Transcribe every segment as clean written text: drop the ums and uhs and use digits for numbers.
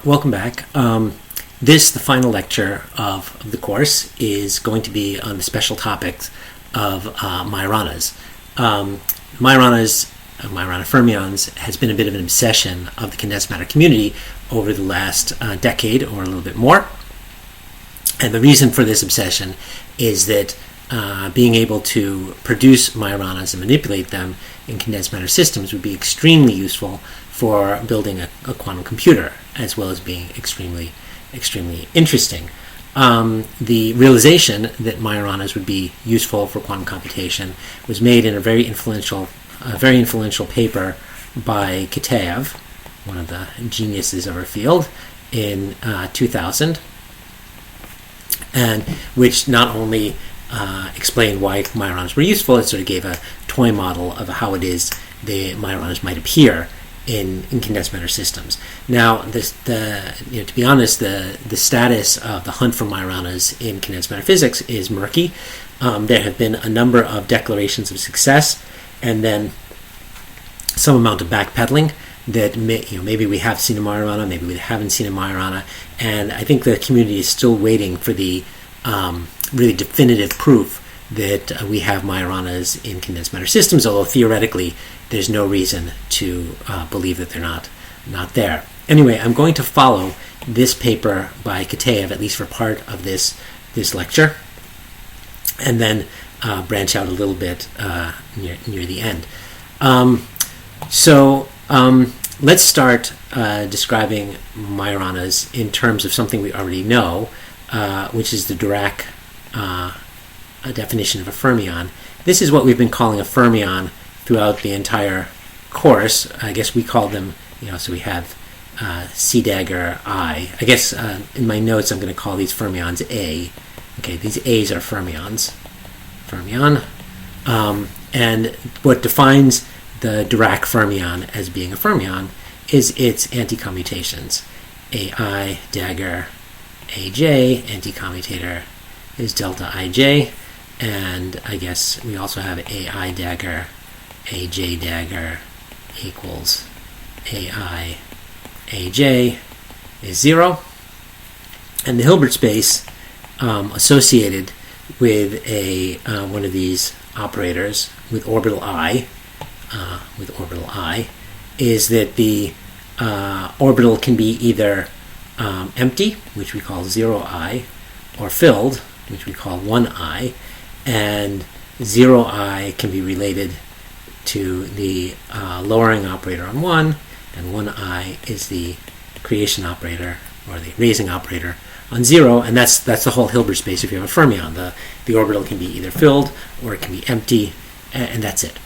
Welcome back. The final lecture of the course, is going to be on the special topics of Majoranas. Majorana fermions has been a bit of an obsession of the condensed matter community over the last decade or a little bit more. And the reason for this obsession is that being able to produce Majoranas and manipulate them in condensed matter systems would be extremely useful for building a quantum computer, as well as being extremely interesting. The realization that Majoranas would be useful for quantum computation was made in a very influential paper by Kitaev, one of the geniuses of our field, in 2000, and which not only explained why Majoranas were useful, it sort of gave a toy model of how it is the Majoranas might appear in condensed matter systems. Now, to be honest, the status of the hunt for Majoranas in condensed matter physics is murky. There have been a number of declarations of success, and then some amount of backpedaling that maybe we have seen a Majorana, maybe we haven't seen a Majorana, and I think the community is still waiting for the really definitive proof that we have Majoranas in condensed matter systems, although theoretically there's no reason to believe that they're not there. Anyway, I'm going to follow this paper by Kitaev, at least for part of this lecture, and then branch out a little bit near the end. Let's start describing Majoranas in terms of something we already know, which is the Dirac definition of a fermion. This is what we've been calling a fermion throughout the entire course. I guess we call them, so we have C dagger I. I guess in my notes I'm going to call these fermions A. Okay, these A's are fermions. Fermion. And what defines the Dirac fermion as being a fermion is its anti-commutations. AI dagger AJ, anti-commutator is delta IJ, and I guess we also have AI dagger AJ dagger equals AI AJ is 0, and the Hilbert space associated with one of these operators with orbital I is that the orbital can be either empty, which we call 0I, or filled, which we call 1I, and 0I can be related to the lowering operator on 1, and 1I is the creation operator, or the raising operator, on 0, and that's the whole Hilbert space if you have a fermion. The orbital can be either filled or it can be empty, and that's it.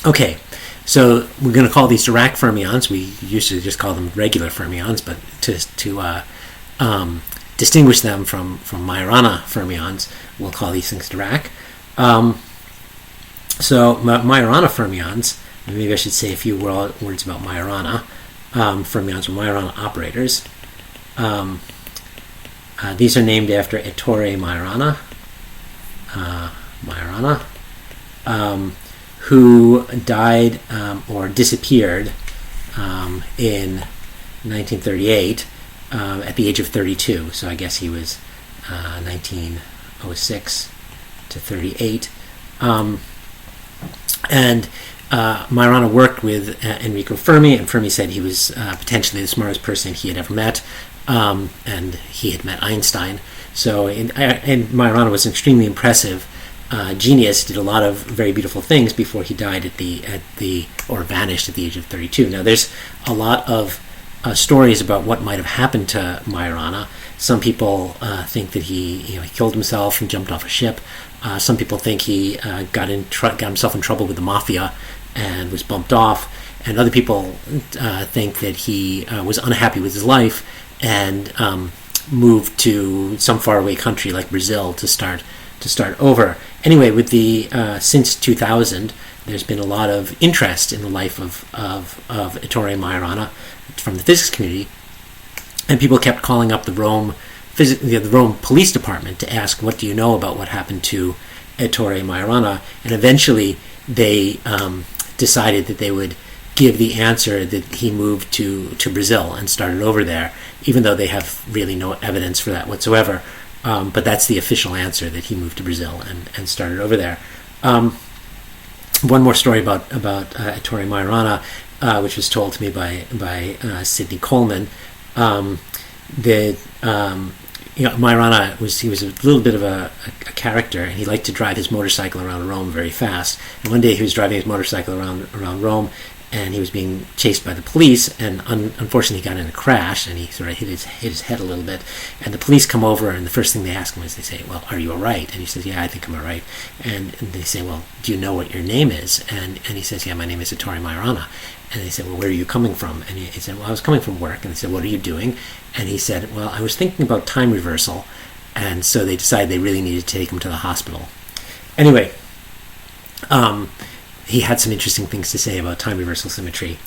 Okay, so we're going to call these Dirac fermions. We used to just call them regular fermions, but to distinguish them from Majorana fermions, we'll call these things Dirac. Majorana fermions, maybe I should say a few words about Majorana fermions, or Majorana operators. These are named after Ettore Majorana, who died or disappeared in 1938 at the age of 32. So I guess he was 1906 to 38. And Majorana worked with Enrico Fermi, and Fermi said he was potentially the smartest person he had ever met, and he had met Einstein. So, and Majorana was an extremely impressive genius, did a lot of very beautiful things before he died or vanished at the age of 32. Now, there's a lot of stories about what might have happened to Majorana. Some people think that he killed himself and jumped off a ship. Some people think he got himself in trouble with the mafia and was bumped off. And other people think that he was unhappy with his life and moved to some faraway country like Brazil to start over. Anyway, with since 2000, there's been a lot of interest in the life of Ettore Majorana from the physics community, and people kept calling up the Rome police department to ask, what do you know about what happened to Ettore Majorana? And eventually they decided that they would give the answer that he moved to Brazil and started over there, even though they have really no evidence for that whatsoever. But that's the official answer, that he moved to Brazil and started over there. One more story about Ettore Majorana, which was told to me by Sidney Coleman. Majorana was a little bit of a character, and he liked to drive his motorcycle around Rome very fast. And one day he was driving his motorcycle around Rome, and he was being chased by the police, and unfortunately he got in a crash, and he sort of hit his head a little bit. And the police come over, and the first thing they ask him is, they say, "Well, are you all right?" And he says, "Yeah, I think I'm all right." And they say, "Well, do you know what your name is?" And he says, "Yeah, my name is Ettore Majorana." And they said, "Well, where are you coming from?" And he said, "Well, I was coming from work." And they said, "What are you doing?" And he said, "Well, I was thinking about time reversal." And so they decided they really needed to take him to the hospital. Anyway, he had some interesting things to say about time reversal symmetry.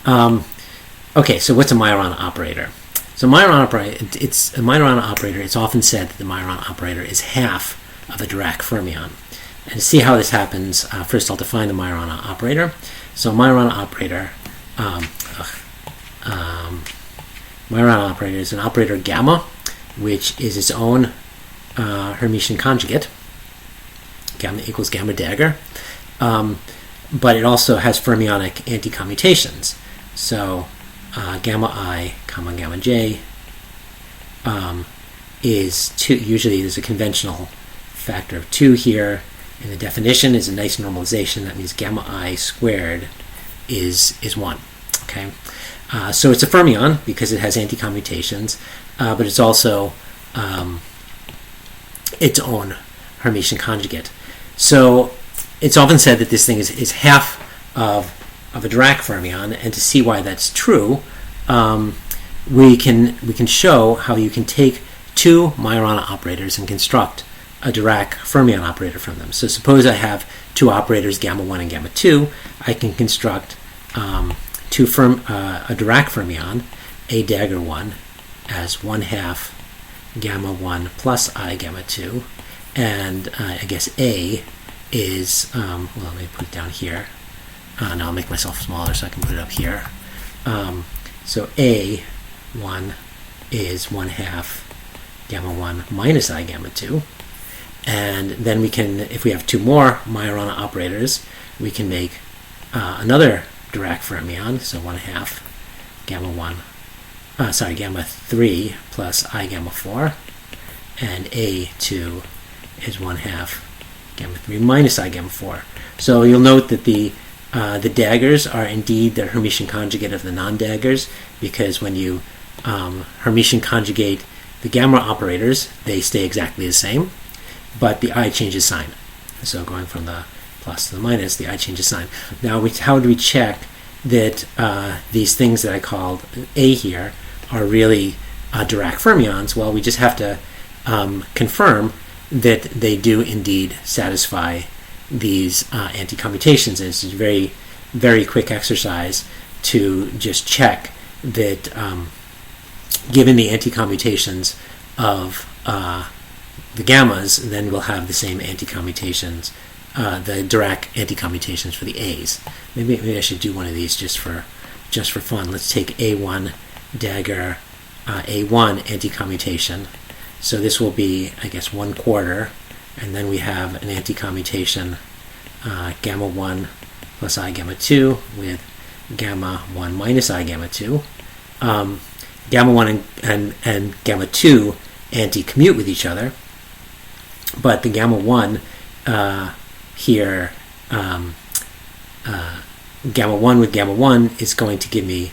Okay, so what's a Majorana operator? So Majorana operator, it's often said that the Majorana operator is half of a Dirac fermion. And to see how this happens, first I'll define the Majorana operator. So Majorana operator is an operator gamma, which is its own Hermitian conjugate. Gamma equals gamma dagger. But it also has fermionic anticommutations. So gamma I, comma gamma j is 2. Usually there's a conventional factor of 2 here. And the definition is a nice normalization. That means gamma I squared is 1. Okay, so it's a fermion because it has anticommutations, but it's also its own Hermitian conjugate. So it's often said that this thing is half of a Dirac fermion, and to see why that's true, we can show how you can take 2 Majorana operators and construct a Dirac fermion operator from them. So suppose I have 2 operators, gamma 1 and gamma 2. I can construct a Dirac fermion, a dagger 1, as 1/2 gamma 1 plus I gamma 2, and I guess A is, well, let me put it down here. Now I'll make myself smaller so I can put it up here. So A1 is 1/2 gamma 1 minus I gamma 2. And then we can, if we have 2 more Majorana operators, we can make another Dirac fermion, so 1/2 gamma 3 plus I gamma 4, and A2 is 1/2 gamma 3 minus I gamma 4. So you'll note that the daggers are indeed the Hermitian conjugate of the non-daggers, because when you Hermitian conjugate the gamma operators, they stay exactly the same, but the I changes sign. So going from the plus to the minus, the I changes sign. Now, how do we check that these things that I called A here are really Dirac fermions? Well, we just have to confirm that they do indeed satisfy these anticommutations. And it's a very, very quick exercise to just check that given the anticommutations of the gammas, then we'll have the same anticommutations, the Dirac anticommutations for the A's. Maybe I should do one of these just for fun. Let's take A1 dagger A1 anticommutation. So this will be, I guess, 1/4, and then we have an anticommutation gamma 1 plus I gamma 2 with gamma 1 minus I gamma 2. Gamma 1 and gamma 2 anti-commute with each other, but the gamma 1 here, gamma 1 with gamma 1 is going to give me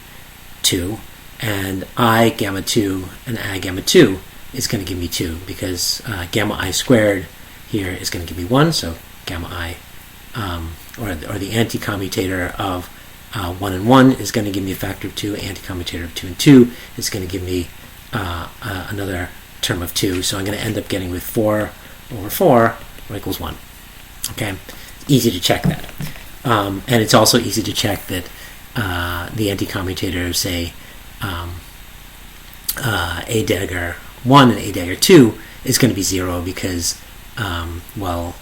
2, and I gamma 2 and I gamma 2 is going to give me 2, because gamma I squared here is going to give me 1, so gamma I, or the anticommutator of 1 and 1 is going to give me a factor of 2, anticommutator of 2 and 2 is going to give me another term of 2, so I'm going to end up getting with 4 over 4 equals 1. Okay, it's easy to check that. And it's also easy to check that the anticommutator of, say, A dagger 1 and A dagger 2 is going to be 0, because well,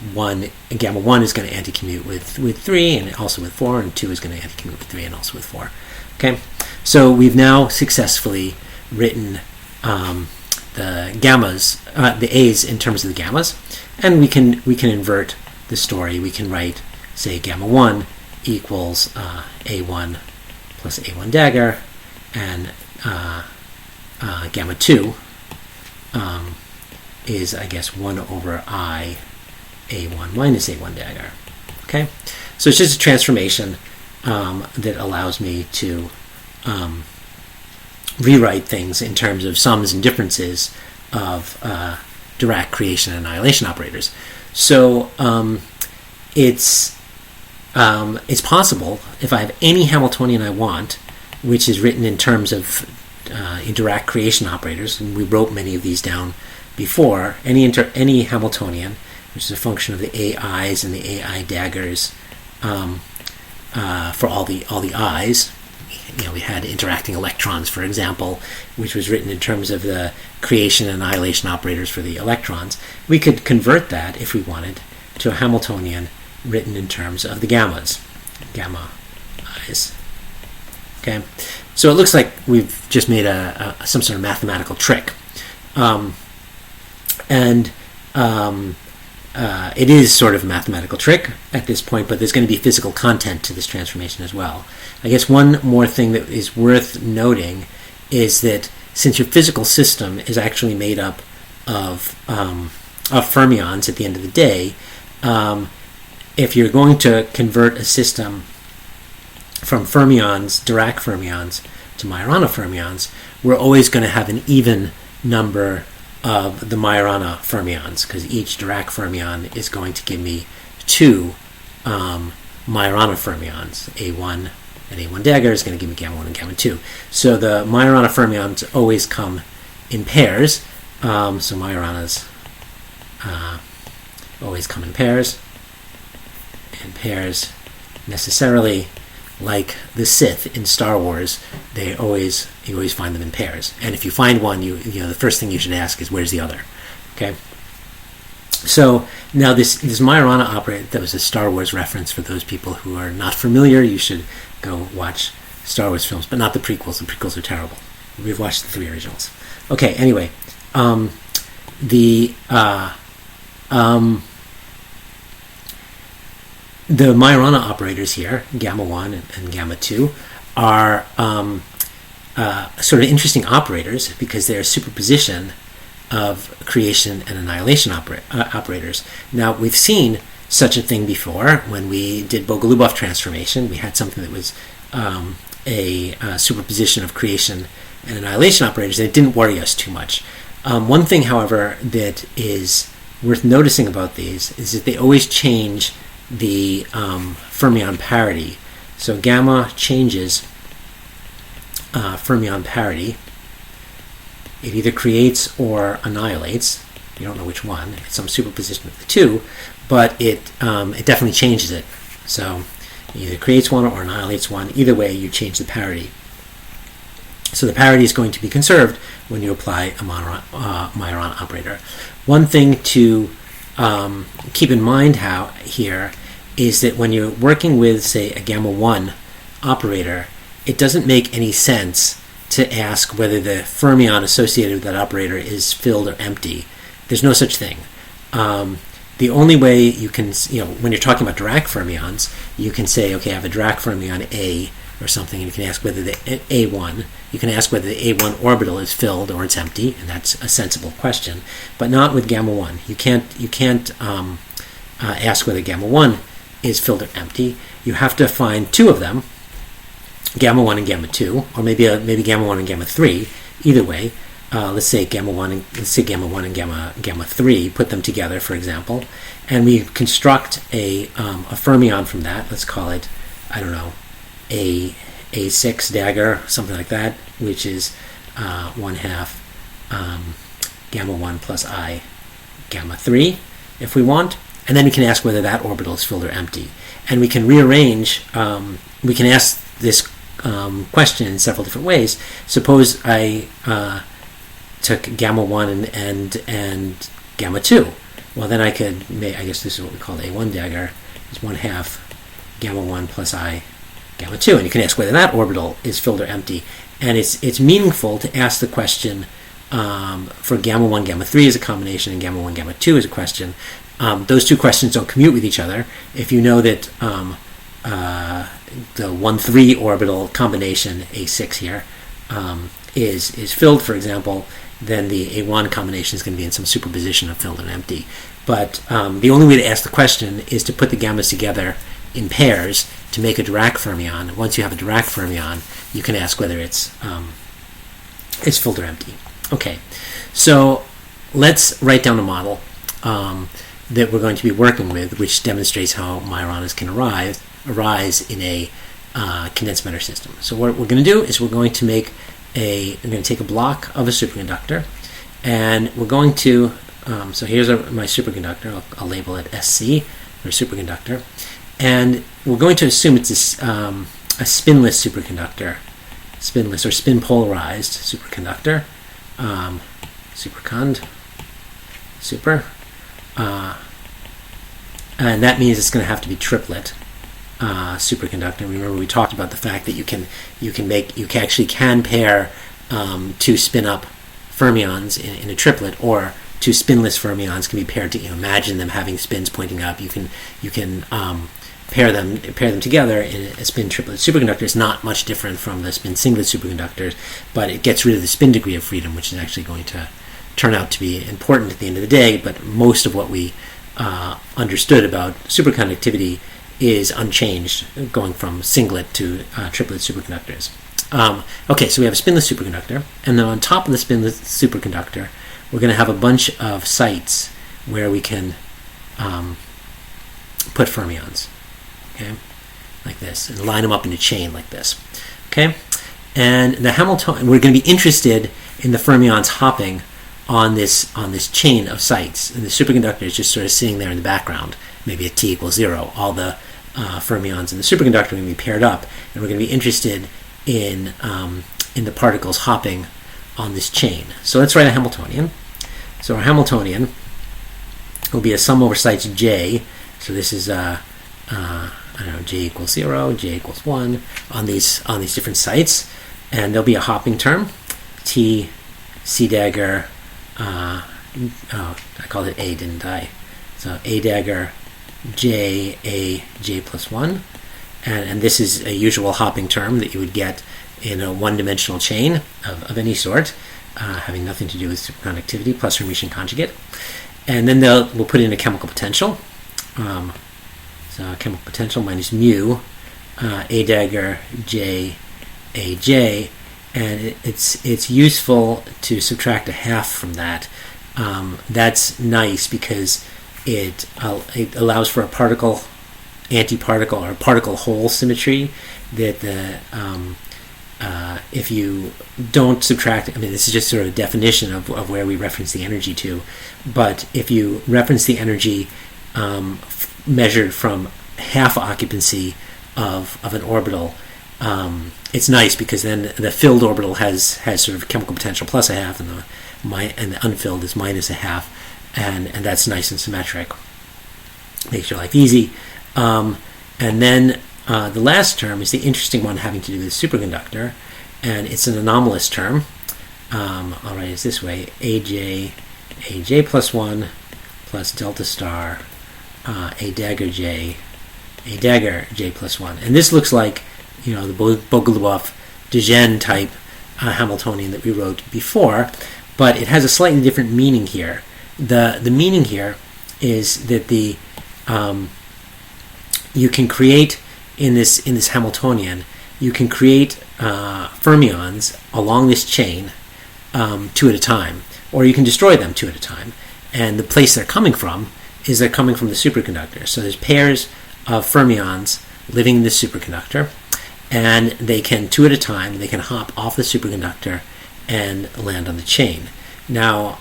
gamma 1 is going to anticommute with 3 and also with 4, and 2 is going to anticommute with 3 and also with 4. Okay, so we've now successfully written the gammas, the A's in terms of the gammas, and we can invert the story. We can write, say, gamma 1 equals A1 plus A1 dagger, and gamma 2 is, I guess, 1 over I A1 minus A1 dagger. Okay, so it's just a transformation that allows me to rewrite things in terms of sums and differences of Dirac creation and annihilation operators. So it's possible, if I have any Hamiltonian I want, which is written in terms of Dirac creation operators, and we wrote many of these down before, any Hamiltonian, which is a function of the AI's and the AI daggers for all the I's. We had interacting electrons, for example, which was written in terms of the creation and annihilation operators for the electrons. We could convert that, if we wanted, to a Hamiltonian written in terms of the gammas, gamma I's. Okay, so it looks like we've just made some sort of mathematical trick, and it is sort of a mathematical trick at this point, but there's going to be physical content to this transformation as well. I guess one more thing that is worth noting is that since your physical system is actually made up of fermions at the end of the day, if you're going to convert a system from fermions, Dirac fermions, to Majorana fermions, we're always going to have an even number of the Majorana fermions, because each Dirac fermion is going to give me 2 Majorana fermions. A1 and A1 dagger is going to give me gamma 1 and gamma 2. So the Majorana fermions always come in pairs. So Majoranas always come in pairs. And pairs necessarily, like the Sith in Star Wars, you always find them in pairs. And if you find one, the first thing you should ask is, where's the other? Okay. So now this Majorana operator, that was a Star Wars reference for those people who are not familiar. You should go watch Star Wars films, but not the prequels. The prequels are terrible. We've watched the 3 originals. Okay. Anyway, the Majorana operators here, gamma 1 and gamma 2, are sort of interesting operators because they are superposition of creation and annihilation operators. Now, we've seen such a thing before. When we did Bogolubov transformation, we had something that was a superposition of creation and annihilation operators, and it didn't worry us too much. One thing, however, that is worth noticing about these is that they always change the fermion parity. So gamma changes fermion parity. It either creates or annihilates. You don't know which one. It's some superposition of the two, but it definitely changes it. So it either creates one or annihilates one. Either way, you change the parity. So the parity is going to be conserved when you apply a Majorana operator. One thing to keep in mind here is that when you're working with, say, a gamma 1 operator, it doesn't make any sense to ask whether the fermion associated with that operator is filled or empty. There's no such thing. The only way you can, when you're talking about Dirac fermions, you can say, okay, I have a Dirac fermion A or something, and you can ask whether the A1, you can ask whether the A1 orbital is filled or it's empty, and that's a sensible question. But not with gamma 1. You can't ask whether gamma 1 is filled or empty. You have to find 2 of them, gamma 1 and gamma 2, or maybe gamma 1 and gamma 3. Either way, let's say gamma 1 and gamma 3. Put them together, for example, and we construct a fermion from that. Let's call it, I don't know, A6 dagger, something like that, which is 1/2 gamma 1 plus I gamma 3, if we want. And then we can ask whether that orbital is filled or empty. And we can rearrange, we can ask this question in several different ways. Suppose I took gamma 1 and gamma 2. well, then I guess this is what we call the A1 dagger, is 1/2 gamma 1 plus I gamma 2. And you can ask whether that orbital is filled or empty. And it's meaningful to ask the question for gamma 1, gamma 3 as a combination, and gamma 1, gamma 2 as a question. Those two questions don't commute with each other. If you know that the 1-3 orbital combination, A6 here, is filled, for example, then the A1 combination is going to be in some superposition of filled and empty. But the only way to ask the question is to put the gammas together in pairs to make a Dirac fermion. Once you have a Dirac fermion, you can ask whether it's filled or empty. Okay, so let's write down a model that we're going to be working with, which demonstrates how Majoranas can arise in a condensed matter system. So what we're going to do is we're going to take a block of a superconductor, and we're going to so here's my superconductor. I'll label it SC for superconductor, and we're going to assume it's a spinless superconductor, spinless or spin polarized superconductor, super, and that means it's going to have to be triplet superconductor. Remember, we talked about the fact that you actually can pair two spin up fermions in a triplet, or two spinless fermions can be paired to, imagine them having spins pointing up. You can pair them together in a spin triplet superconductor. Is not much different from the spin singlet superconductors, but it gets rid of the spin degree of freedom, which is actually going to turn out to be important at the end of the day. But most of what we understood about superconductivity is unchanged, going from singlet to triplet superconductors. Okay, so we have a spinless superconductor, and then on top of the spinless superconductor, we're going to have a bunch of sites where we can put fermions, okay, like this, and line them up in a chain like this, okay? And the Hamiltonian, we're going to be interested in the fermions hopping on this chain of sites, and the superconductor is just sort of sitting there in the background, maybe at t equals 0. All the fermions in the superconductor are going to be paired up, and we're going to be interested in the particles hopping on this chain. So let's write a Hamiltonian. So our Hamiltonian will be a sum over sites j. So this is I don't know, j equals 0, j equals 1 on these different sites, and there'll be a hopping term, t c dagger. I called it a, didn't I? So a dagger j, a, j plus 1, and this is a usual hopping term that you would get in a one-dimensional chain of any sort, having nothing to do with superconductivity plus Hermitian conjugate. And then we'll put in a chemical potential. So chemical potential minus mu, a dagger j, a j, and it's useful to subtract a half from that. That's nice because it allows for a particle antiparticle or particle hole symmetry that if you don't subtract, I mean, this is just sort of a definition of where we reference the energy to, but if you reference the energy measured from half occupancy of an orbital, it's nice because then the filled orbital has sort of chemical potential plus a half, and the unfilled is minus a half, and that's nice and symmetric. Makes your life easy. And then the last term is the interesting one, having to do with superconductor, and it's an anomalous term. I'll write it this way: aj plus 1 plus delta star a dagger j plus 1. And this looks like, the Bogoliubov-Dijen type Hamiltonian that we wrote before, but it has a slightly different meaning here. The meaning here is that you can create in this Hamiltonian, you can create fermions along this chain two at a time, or you can destroy them two at a time. And the place they're coming from is they're coming from the superconductor. So there's pairs of fermions living in this superconductor, and they can, two at a time, they can hop off the superconductor and land on the chain. Now,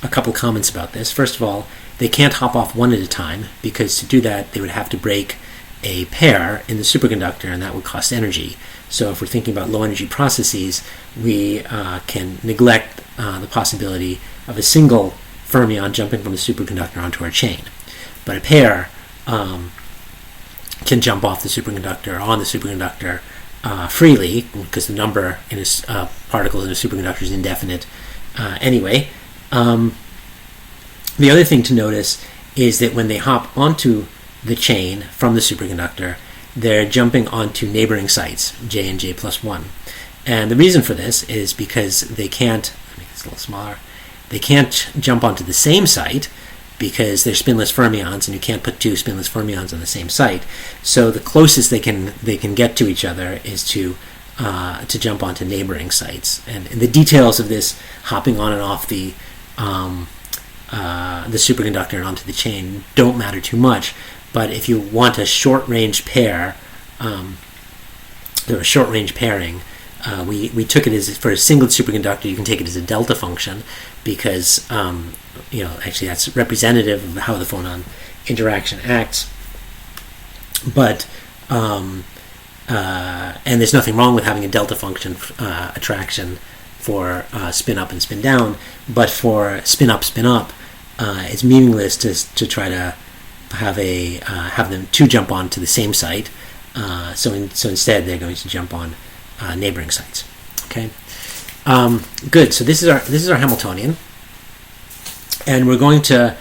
a couple comments about this. First of all, they can't hop off one at a time, because to do that, they would have to break a pair in the superconductor, and that would cost energy. So if we're thinking about low energy processes, we can neglect the possibility of a single fermion jumping from a superconductor onto our chain. But a pair can jump off the superconductor on the superconductor freely, because the number in a particle in a superconductor is indefinite anyway. The other thing to notice is that when they hop onto the chain from the superconductor, they're jumping onto neighboring sites, j and j plus 1. And the reason for this is because they can't, let me make this a little smaller, they can't jump onto the same site because they're spinless fermions, and you can't put two spinless fermions on the same site. So the closest they can get to each other is to jump onto neighboring sites. And the details of this hopping on and off the superconductor and onto the chain don't matter too much. But if you want a short-range pair, or a short-range pairing, we took it as, for a single superconductor, you can take it as a delta function, because actually that's representative of how the phonon interaction acts. But and there's nothing wrong with having a delta function attraction for spin up and spin down, but for spin up, it's meaningless to try to have them two jump onto the same site. So instead, they're going to jump on neighboring sites. Okay, good. So this is our Hamiltonian, and we're going to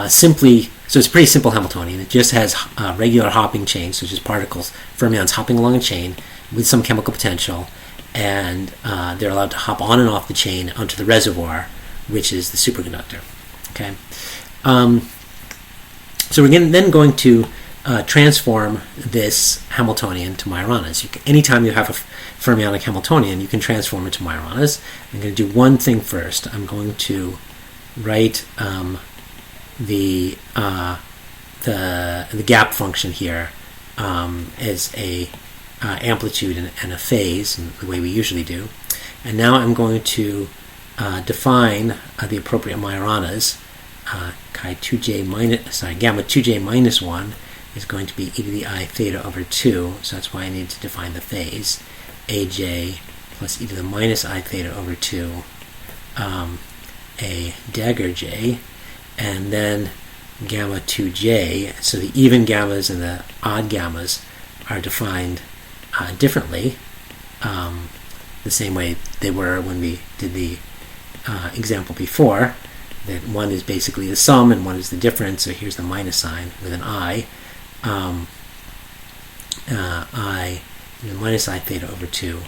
simply. So it's a pretty simple Hamiltonian. It just has regular hopping chains, which is particles, fermions hopping along a chain with some chemical potential, and they're allowed to hop on and off the chain onto the reservoir, which is the superconductor. Okay. So we're then going to transform this Hamiltonian to Majoranas. Anytime you have a fermionic Hamiltonian, you can transform it to Majoranas. I'm going to do one thing first. I'm going to write the gap function here as a amplitude and a phase, in the way we usually do. And now I'm going to define the appropriate Majoranas. Gamma 2j minus 1 is going to be e to the I theta over 2, so that's why I need to define the phase. aj plus e to the minus I theta over 2, a dagger j, and then gamma 2j, so the even gammas and the odd gammas are defined differently, the same way they were when we did the example before, that one is basically the sum and one is the difference. So here's the minus sign with an I. I and the minus I theta over 2,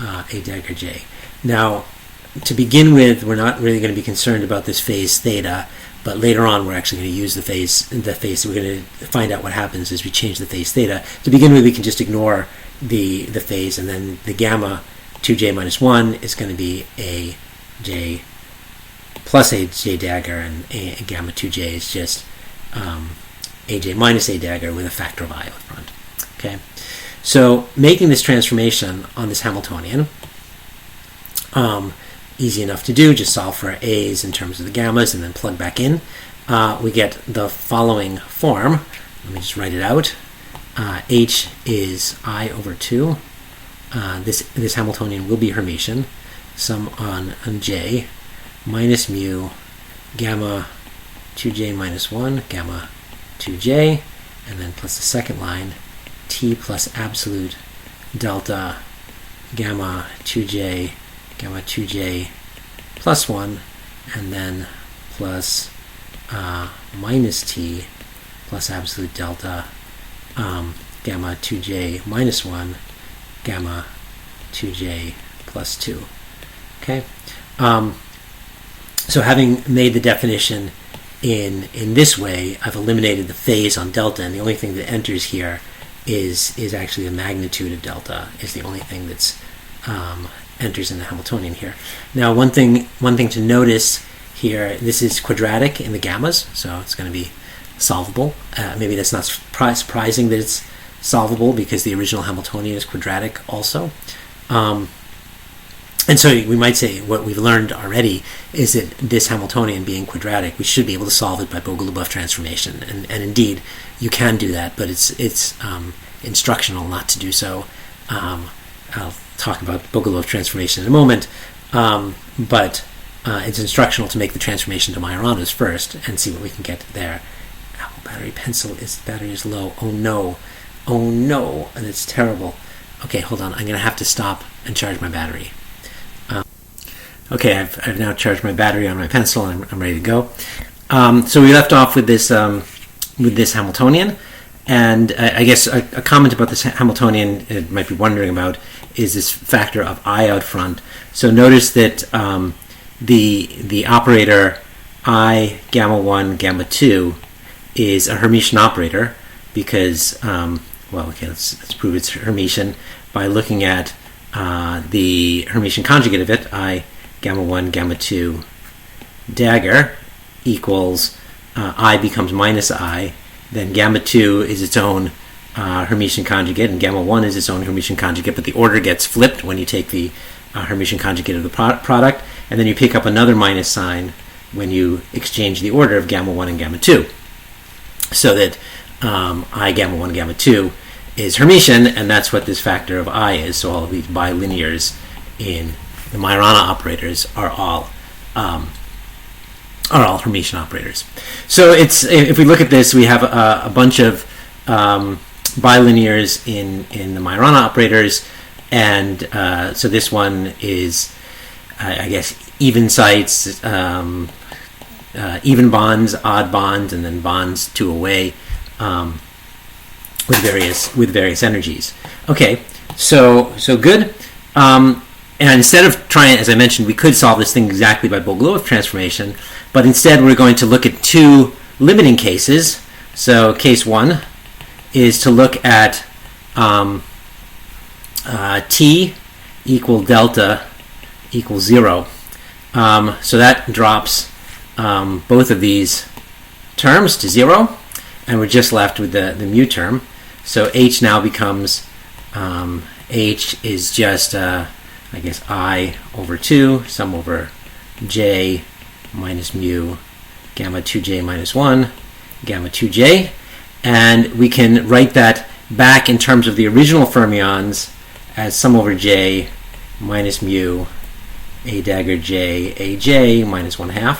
a dagger j. Now, to begin with, we're not really going to be concerned about this phase theta, but later on we're actually going to use the phase. So we're going to find out what happens as we change the phase theta. To begin with, we can just ignore the phase, and then the gamma 2j minus 1 is going to be a j plus a j dagger, and a gamma 2j is just aj minus a dagger with a factor of I up front. Okay, so making this transformation on this Hamiltonian, easy enough to do. Just solve for a's in terms of the gammas and then plug back in. We get the following form. Let me just write it out. H is I over 2. This Hamiltonian will be Hermitian. Sum on j minus mu gamma 2j minus 1 gamma 2j, and then plus the second line t plus absolute delta gamma 2j plus 1, and then plus minus t plus absolute delta gamma 2j minus 1 gamma 2j plus 2. Okay. So having made the definition in this way, I've eliminated the phase on delta, and the only thing that enters here is actually the magnitude of delta is the only thing that's enters in the Hamiltonian here. Now, one thing to notice here, this is quadratic in the gammas, so it's going to be solvable. Maybe that's not surprising that it's solvable, because the original Hamiltonian is quadratic also. And so we might say what we've learned already is that this Hamiltonian being quadratic, we should be able to solve it by Bogoliubov transformation. And indeed, you can do that, but it's instructional not to do so. I'll talk about Bogoliubov transformation in a moment. But it's instructional to make the transformation to Majoranas first and see what we can get there. Apple battery pencil battery is low. Oh no, that's terrible. Okay, hold on. I'm going to have to stop and charge my battery. Okay, I've now charged my battery on my pencil and I'm ready to go. So we left off with this Hamiltonian, and I guess a comment about this Hamiltonian you might be wondering about is this factor of I out front. So notice that the operator I gamma 1 gamma 2 is a Hermitian operator because let's prove it's Hermitian by looking at the Hermitian conjugate of it, I gamma 1 gamma 2 dagger equals I becomes minus I, then gamma 2 is its own Hermitian conjugate, and gamma 1 is its own Hermitian conjugate, but the order gets flipped when you take the Hermitian conjugate of the product, and then you pick up another minus sign when you exchange the order of gamma 1 and gamma 2. So that I gamma 1 gamma 2 is Hermitian, and that's what this factor of I is. So all of these bilinears in the Majorana operators are all Hermitian operators. So if we look at this, we have a bunch of bilinears in the Majorana operators, and so this one is, I guess, even sites, even bonds, odd bonds, and then bonds two away with various energies. Okay, so good. And instead of trying, as I mentioned, we could solve this thing exactly by Bogoliubov transformation, but instead we're going to look at two limiting cases. So case one is to look at T equal delta equals 0. So that drops both of these terms to 0, and we're just left with the mu term. So H now becomes, H is just, I guess, I over 2, sum over J minus mu, gamma 2J minus 1, gamma 2J. And we can write that back in terms of the original fermions as sum over J minus mu, A dagger J, AJ minus 1/2.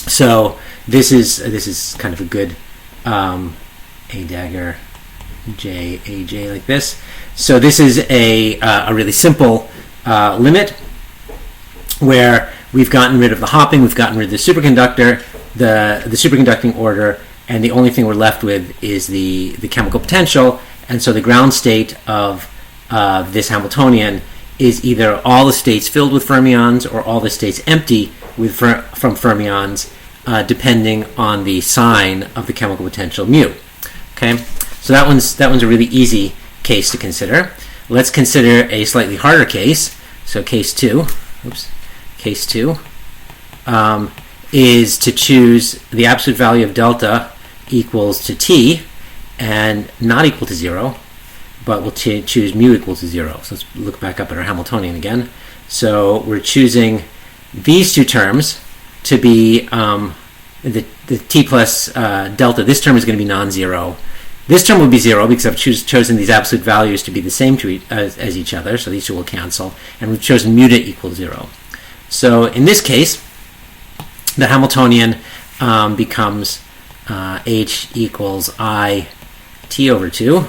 So this is kind of a good A dagger J, AJ like this. So this is a really simple limit where we've gotten rid of the hopping, we've gotten rid of the superconductor, the superconducting order, and the only thing we're left with is the chemical potential. And so the ground state of this Hamiltonian is either all the states filled with fermions or all the states empty from fermions, depending on the sign of the chemical potential mu. Okay, so that one's a really easy case to consider. Let's consider a slightly harder case. So case two is to choose the absolute value of delta equals to T and not equal to 0, but we'll choose mu equal to 0. So let's look back up at our Hamiltonian again. So we're choosing these two terms to be the T plus delta. This term is going to be non-zero. This term will be 0 because I've chosen these absolute values to be the same as each other, so these two will cancel, and we've chosen mu to equal 0. So in this case, the Hamiltonian becomes H equals I T over 2,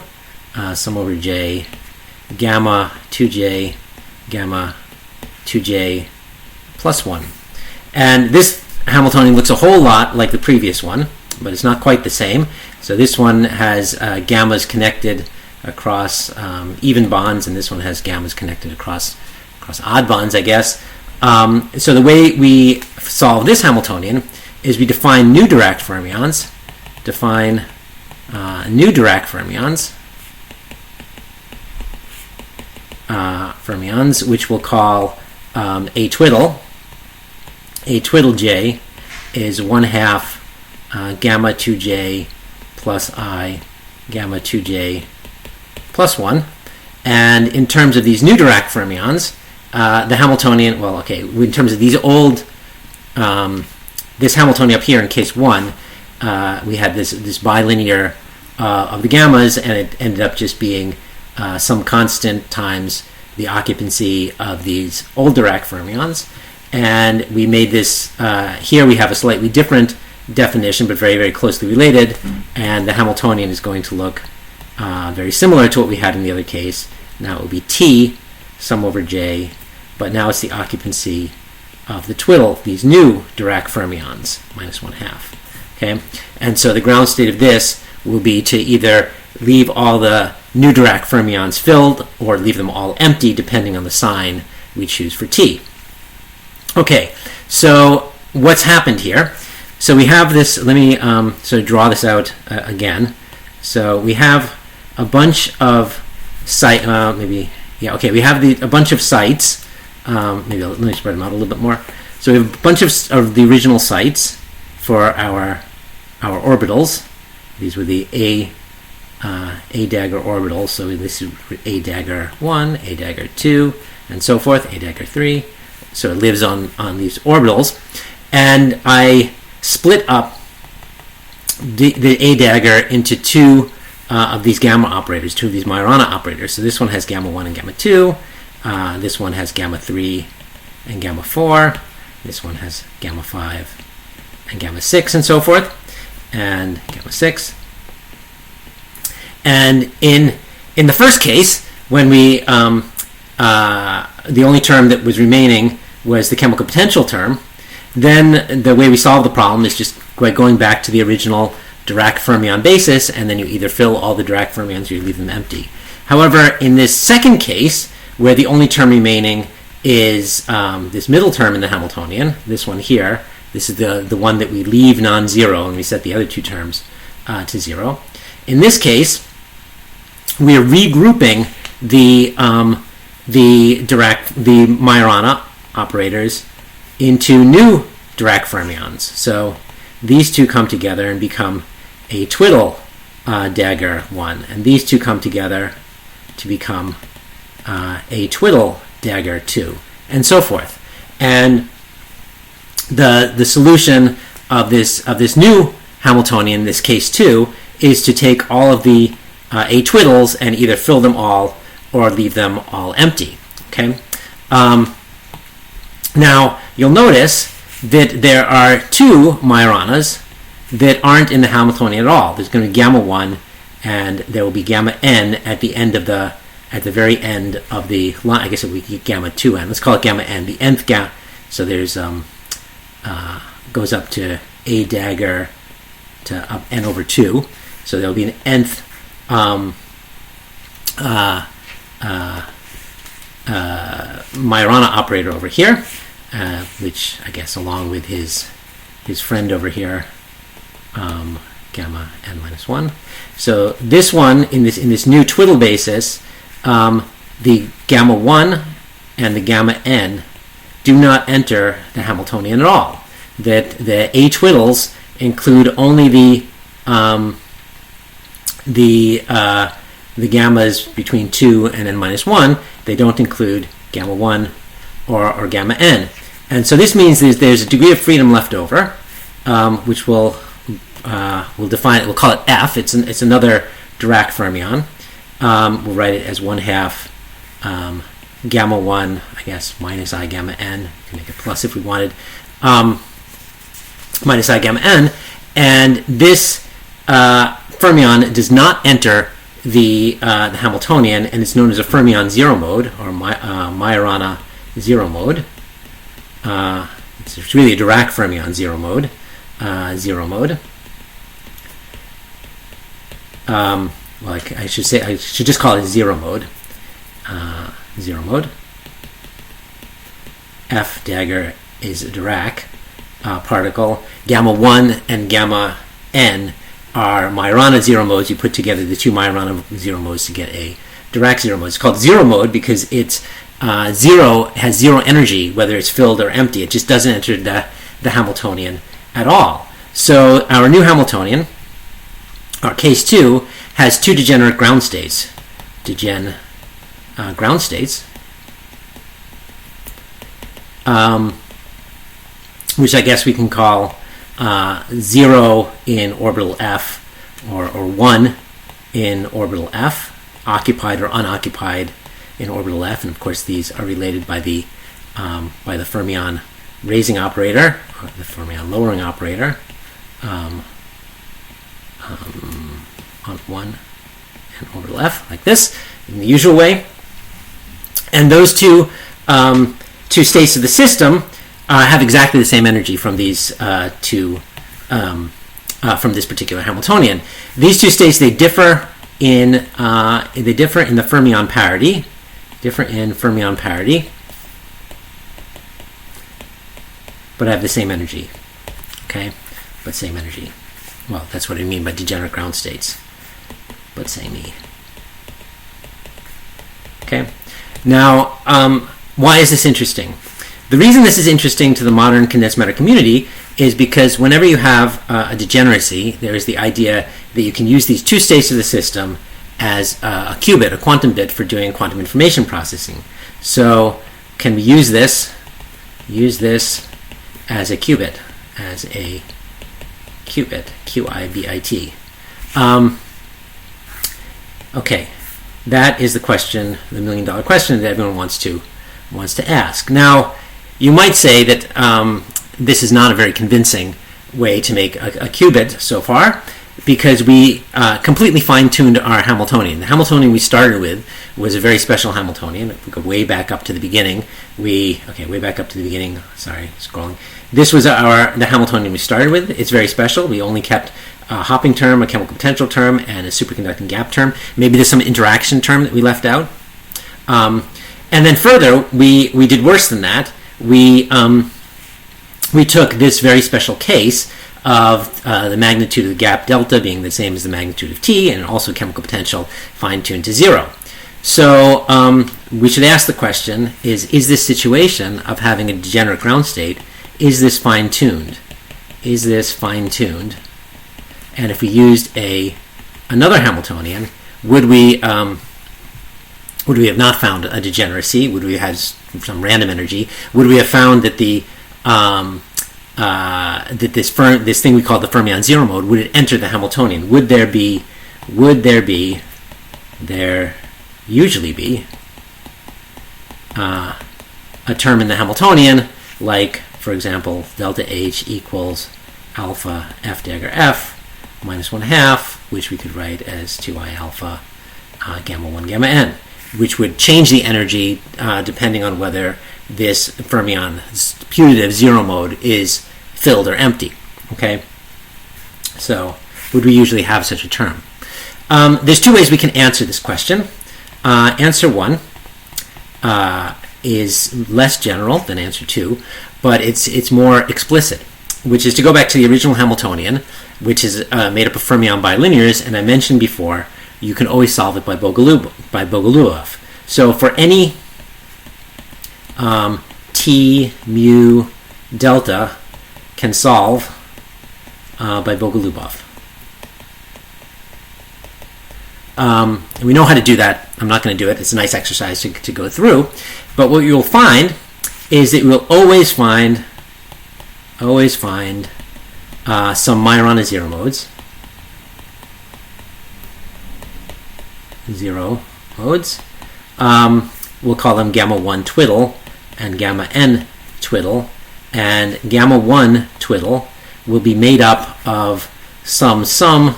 sum over J, gamma 2J, gamma 2J plus 1. And this Hamiltonian looks a whole lot like the previous one, but it's not quite the same. So this one has gammas connected across even bonds, and this one has gammas connected across odd bonds, I guess. So the way we solve this Hamiltonian is we define new Dirac fermions, which we'll call a twiddle. A twiddle J is 1/2 gamma 2J plus I gamma 2J plus 1. And in terms of these new Dirac fermions, the Hamiltonian, in terms of these old, this Hamiltonian up here in case 1, we had this bilinear of the gammas, and it ended up just being some constant times the occupancy of these old Dirac fermions. And we made this, here we have a slightly different definition, but very, very closely related. And the Hamiltonian is going to look very similar to what we had in the other case. Now it will be T, sum over J, but now it's the occupancy of the twiddle, these new Dirac fermions, minus 1/2. Okay? And so the ground state of this will be to either leave all the new Dirac fermions filled or leave them all empty, depending on the sign we choose for T. Okay, so what's happened here? So we have this, let me sort of draw this out again. So we have a bunch of sites, we have a bunch of sites. Maybe let me spread them out a little bit more. So we have a bunch of the original sites for our orbitals. These were the A dagger orbitals. So this is A dagger 1, A dagger 2, and so forth, A dagger 3. So it lives on these orbitals. And I split up the A dagger into two of these gamma operators, two of these Majorana operators. So this one has gamma 1 and gamma 2. This one has gamma 3 and gamma 4. This one has gamma 5 and gamma 6 and so forth, and gamma 6. And in the first case, when we the only term that was remaining was the chemical potential term, then the way we solve the problem is just going back to the original Dirac fermion basis, and then you either fill all the Dirac fermions or you leave them empty. However, in this second case, where the only term remaining is this middle term in the Hamiltonian, this one here, this is the one that we leave non-zero, and we set the other two terms to 0. In this case, we are regrouping the Majorana operators into new Dirac fermions. So these two come together and become a twiddle dagger 1, and these two come together to become a twiddle dagger 2, and so forth. And the solution of this new Hamiltonian, this case 2, is to take all of the A twiddles and either fill them all or leave them all empty. Okay. Now you'll notice that there are two Majoranas that aren't in the Hamiltonian at all. There's going to be gamma 1, and there will be gamma n at the very end of the line. I guess it would be gamma 2n. Let's call it gamma n, the nth gamma. So there's goes up to A dagger to up n over 2. So there'll be an nth Majorana operator over here, which I guess along with his friend over here, gamma n minus 1. So this one in this new twiddle basis, the gamma 1 and the gamma n do not enter the Hamiltonian at all. That the A twiddles include only the gammas between 2 and n minus 1. They don't include gamma 1 or gamma n. And so this means there's a degree of freedom left over, which we'll define it. We'll call it F. It's another Dirac fermion. We'll write it as 1/2 gamma 1, I guess, minus I gamma n. We can make it plus if we wanted. Minus I gamma n. And this fermion does not enter the Hamiltonian, and it's known as a fermion zero mode, or Majorana zero mode. It's really a Dirac fermion zero mode. Well, I should just call it zero mode. Zero mode. F dagger is a Dirac particle. Gamma 1 and gamma n are Majorana zero modes. You put together the two Majorana zero modes to get a Dirac zero mode. It's called zero mode because it's zero has zero energy, whether it's filled or empty. It just doesn't enter the Hamiltonian at all. So our new Hamiltonian, our case 2, has two degenerate ground states. Ground states, which I guess we can call 0 in orbital F or 1 in orbital F, occupied or unoccupied in orbital F, and of course these are related by the fermion raising operator, or the fermion lowering operator, on 1 and orbital F, like this, in the usual way. And those two states of the system have exactly the same energy from these from this particular Hamiltonian. These two states, they differ in the fermion parity. But have the same energy. Okay, but same energy. Well, that's what I mean by degenerate ground states. But same E. Okay. Now, why is this interesting? The reason this is interesting to the modern condensed matter community is because whenever you have a degeneracy, there is the idea that you can use these two states of the system as a qubit, a quantum bit, for doing quantum information processing. So, can we use this as a qubit, Q-I-B-I-T. Okay, that is the question, the million-dollar question that everyone wants to ask. Now, you might say that this is not a very convincing way to make a qubit so far, because we completely fine-tuned our Hamiltonian. The Hamiltonian we started with was a very special Hamiltonian. If we go way back up to the beginning, sorry, scrolling. This was the Hamiltonian we started with. It's very special. We only kept a hopping term, a chemical potential term, and a superconducting gap term. Maybe there's some interaction term that we left out. And then further, we did worse than that. We took this very special case of the magnitude of the gap delta being the same as the magnitude of T, and also chemical potential fine-tuned to 0. So we should ask the question, is this situation of having a degenerate ground state, is this fine-tuned? Is this fine-tuned? And if we used another Hamiltonian, would we have not found a degeneracy? Would we have had some random energy? Would we have found that this thing we call the fermion zero mode, would it enter the Hamiltonian? Would there usually be a term in the Hamiltonian, like, for example, delta H equals alpha F dagger F minus 1/2, which we could write as 2I alpha gamma 1 gamma n, which would change the energy depending on whether this fermion putative zero mode is filled or empty. Okay, so would we usually have such a term? There's two ways we can answer this question. Answer 1 is less general than answer 2, but it's more explicit, which is to go back to the original Hamiltonian, which is made up of fermion bilinears, and I mentioned before you can always solve it by Bogoliubov. So for any T mu delta can solve by Bogoliubov. We know how to do that. I'm not going to do it. It's a nice exercise to go through. But what you'll find is that you will always find some Majorana zero modes. We'll call them gamma 1 twiddle and gamma n twiddle. And gamma 1 twiddle will be made up of some sum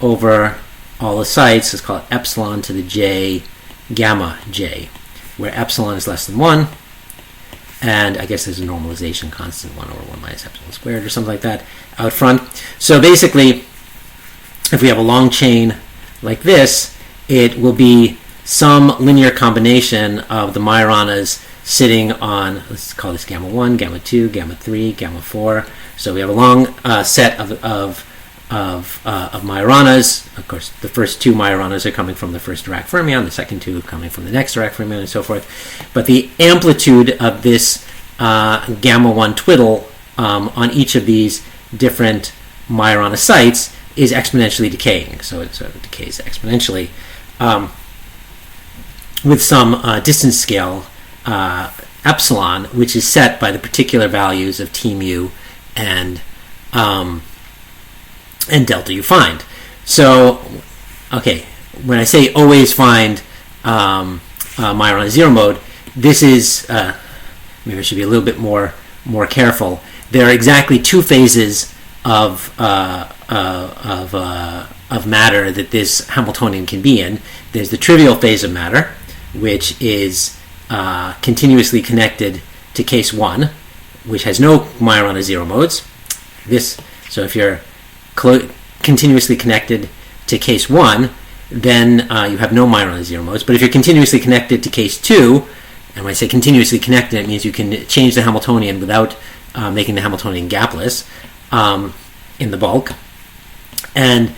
over all the sites. Let's call it epsilon to the j gamma j, where epsilon is less than 1, and I guess there's a normalization constant 1 over 1 minus epsilon squared or something like that out front. So basically, if we have a long chain like this, it will be some linear combination of the Majoranas sitting on, let's call this gamma 1, gamma 2, gamma 3, gamma 4. So we have a long set of Majoranas. Of course, the first two Majoranas are coming from the first Dirac fermion, the second two are coming from the next Dirac fermion, and so forth. But the amplitude of this gamma 1 twiddle on each of these different Majorana sites is exponentially decaying. So it sort of decays exponentially with some distance scale epsilon, which is set by the particular values of T mu and delta you find. So, okay, when I say always find Majorana zero mode, this is, maybe I should be a little bit more careful. There are exactly two phases of matter that this Hamiltonian can be in. There's the trivial phase of matter, which is continuously connected to case 1, which has no Majorana zero modes. So if you're continuously connected to case 1, then you have no Majorana zero modes. But if you're continuously connected to case 2, and when I say continuously connected, it means you can change the Hamiltonian without making the Hamiltonian gapless in the bulk. And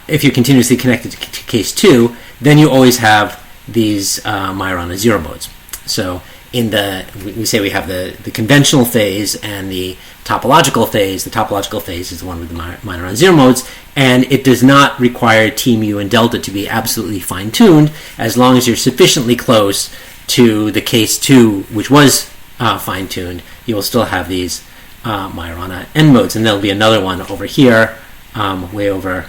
if you're continuously connected to case 2, then you always have these Majorana zero modes. So we say we have the conventional phase and the topological phase. The topological phase is the one with the Majorana zero modes, and it does not require T, mu, and delta to be absolutely fine-tuned as long as you're sufficiently close to the case 2, which was fine-tuned. You will still have these Majorana n modes, and there'll be another one over here, way over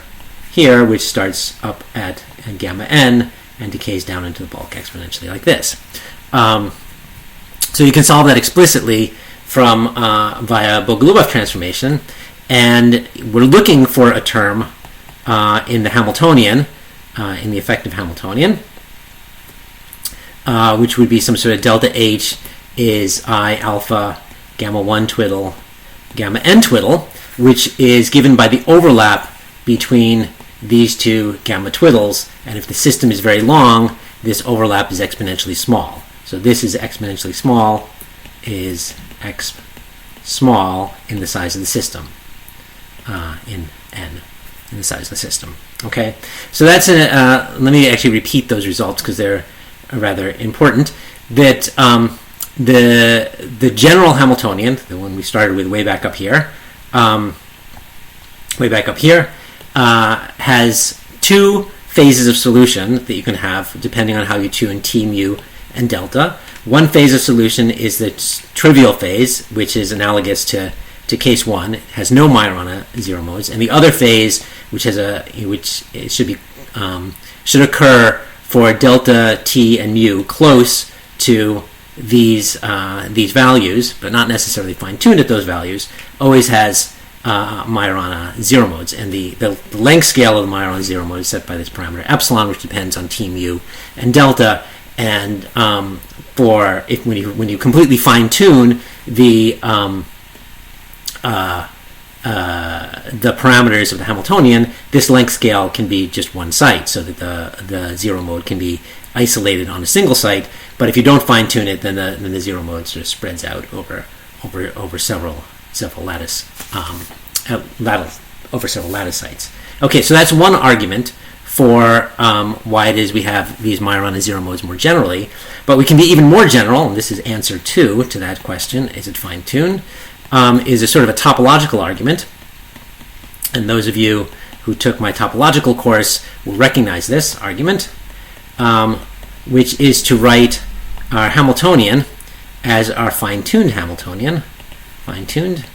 here, which starts up at gamma n and decays down into the bulk exponentially like this. So you can solve that explicitly from via Bogoliubov transformation, and we're looking for a term in the Hamiltonian, in the effective Hamiltonian, which would be some sort of delta H is I alpha gamma 1 twiddle gamma n twiddle, which is given by the overlap between these two gamma twiddles, and if the system is very long, this overlap is exponentially small. So this is exponentially small, is x small in the size of the system, in n, in the size of the system. Okay, so that's let me actually repeat those results because they're rather important. That the general Hamiltonian, the one we started with way back up here, has two phases of solution that you can have depending on how you tune T, mu, and delta. One phase of solution is the trivial phase, which is analogous to case 1. It has no Majorana zero modes, and the other phase, which it should occur for delta, T, and mu close to these values, but not necessarily fine-tuned at those values, always has Majorana zero modes, and the length scale of the Majorana zero mode is set by this parameter epsilon, which depends on T, mu, and delta. And when you completely fine-tune the parameters of the Hamiltonian, this length scale can be just one site, so that the zero mode can be isolated on a single site. But if you don't fine-tune it, then the zero mode sort of spreads out over several lattice sites. Okay, so that's one argument for why it is we have these Majorana zero modes more generally. But we can be even more general, and this is answer 2 to that question, is it fine-tuned, is a sort of a topological argument. And those of you who took my topological course will recognize this argument, which is to write our Hamiltonian as our fine-tuned Hamiltonian, fine-tuned,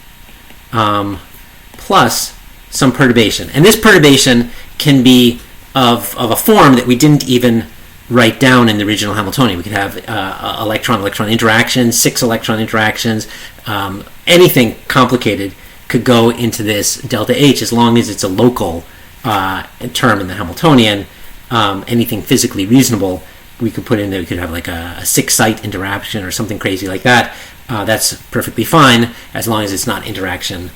plus some perturbation. And this perturbation can be of a form that we didn't even write down in the original Hamiltonian. We could have electron-electron interactions, 6 electron interactions, anything complicated could go into this delta H as long as it's a local term in the Hamiltonian. Anything physically reasonable we could put in there. We could have like a 6-site interaction or something crazy like that. That's perfectly fine as long as it's not interaction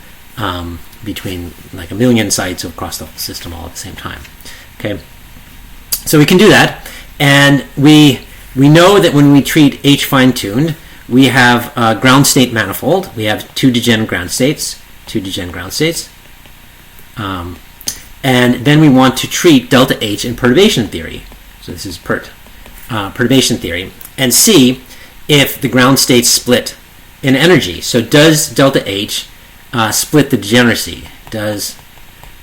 between like a million sites across the whole system all at the same time. Okay, so we can do that, and we know that when we treat H fine-tuned, we have a ground state manifold. We have two degen ground states, and then we want to treat delta H in perturbation theory. So this is perturbation theory, and see if the ground states split in energy. So does delta H split the degeneracy? Does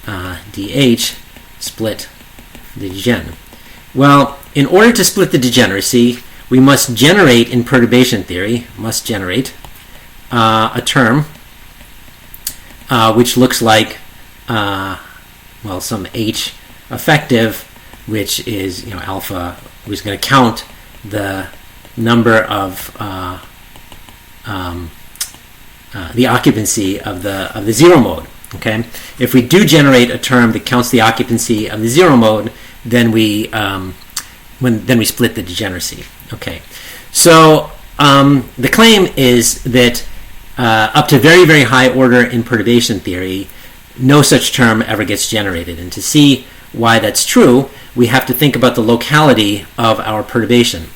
dH split the degen? Well, in order to split the degeneracy, we must generate in perturbation theory, a term which looks like some H effective, which is alpha, which is going to count the number of the occupancy of the zero mode. Okay, if we do generate a term that counts the occupancy of the zero mode, then we split the degeneracy. Okay, so the claim is that up to very, very high order in perturbation theory, no such term ever gets generated. And to see why that's true, we have to think about the locality of our perturbation.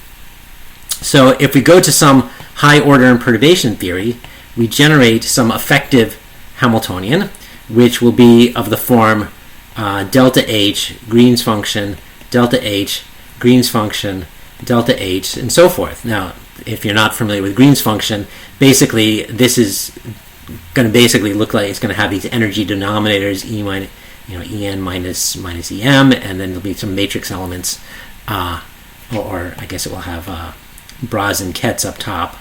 So if we go to some high order in perturbation theory, we generate some effective Hamiltonian, which will be of the form delta H, Green's function, delta H, Green's function, delta H, and so forth. Now, if you're not familiar with Green's function, basically this is going to basically look like it's going to have these energy denominators, En minus Em, and then there'll be some matrix elements, or I guess it will have bras and kets up top,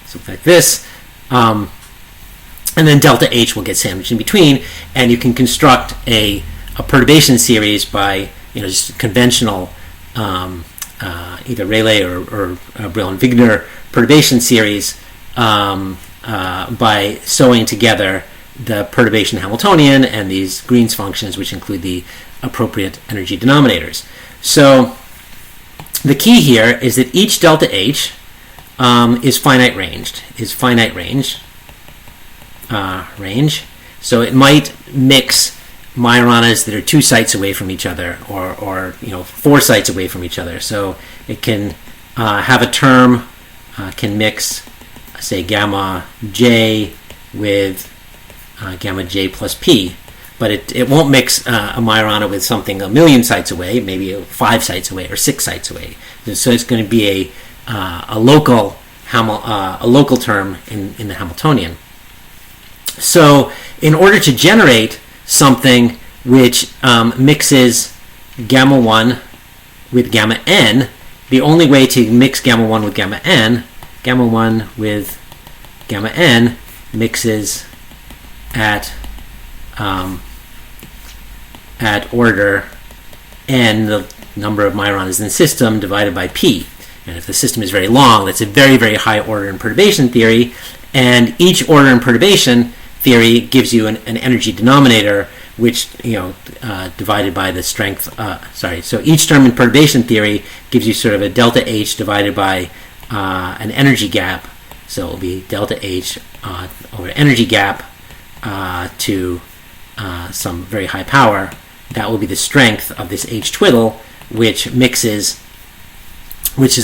something like this. And then delta H will get sandwiched in between, and you can construct a perturbation series by just conventional either Rayleigh or Brill and Wigner perturbation series by sewing together the perturbation Hamiltonian and these Green's functions, which include the appropriate energy denominators. So the key here is that each delta H is finite ranged, range. So it might mix Majoranas that are 2 sites away from each other, or 4 sites away from each other. So it can have a term, can mix, say, gamma J with gamma J plus P, but it won't mix a Majorana with something 1,000,000 sites away, maybe 5 sites away or 6 sites away. So it's going to be a local term in the Hamiltonian. So in order to generate something which mixes gamma 1 with gamma n, the only way to mix gamma 1 with gamma 1 with gamma n mixes at order n, the number of Majoranas in the system, divided by p. And if the system is very long, that's a very, very high order in perturbation theory. And each order in perturbation theory gives you an energy denominator, which divided by the strength. So each term in perturbation theory gives you sort of a delta H divided by an energy gap. So it will be delta H over energy gap to some very high power. That will be the strength of this H twiddle, which is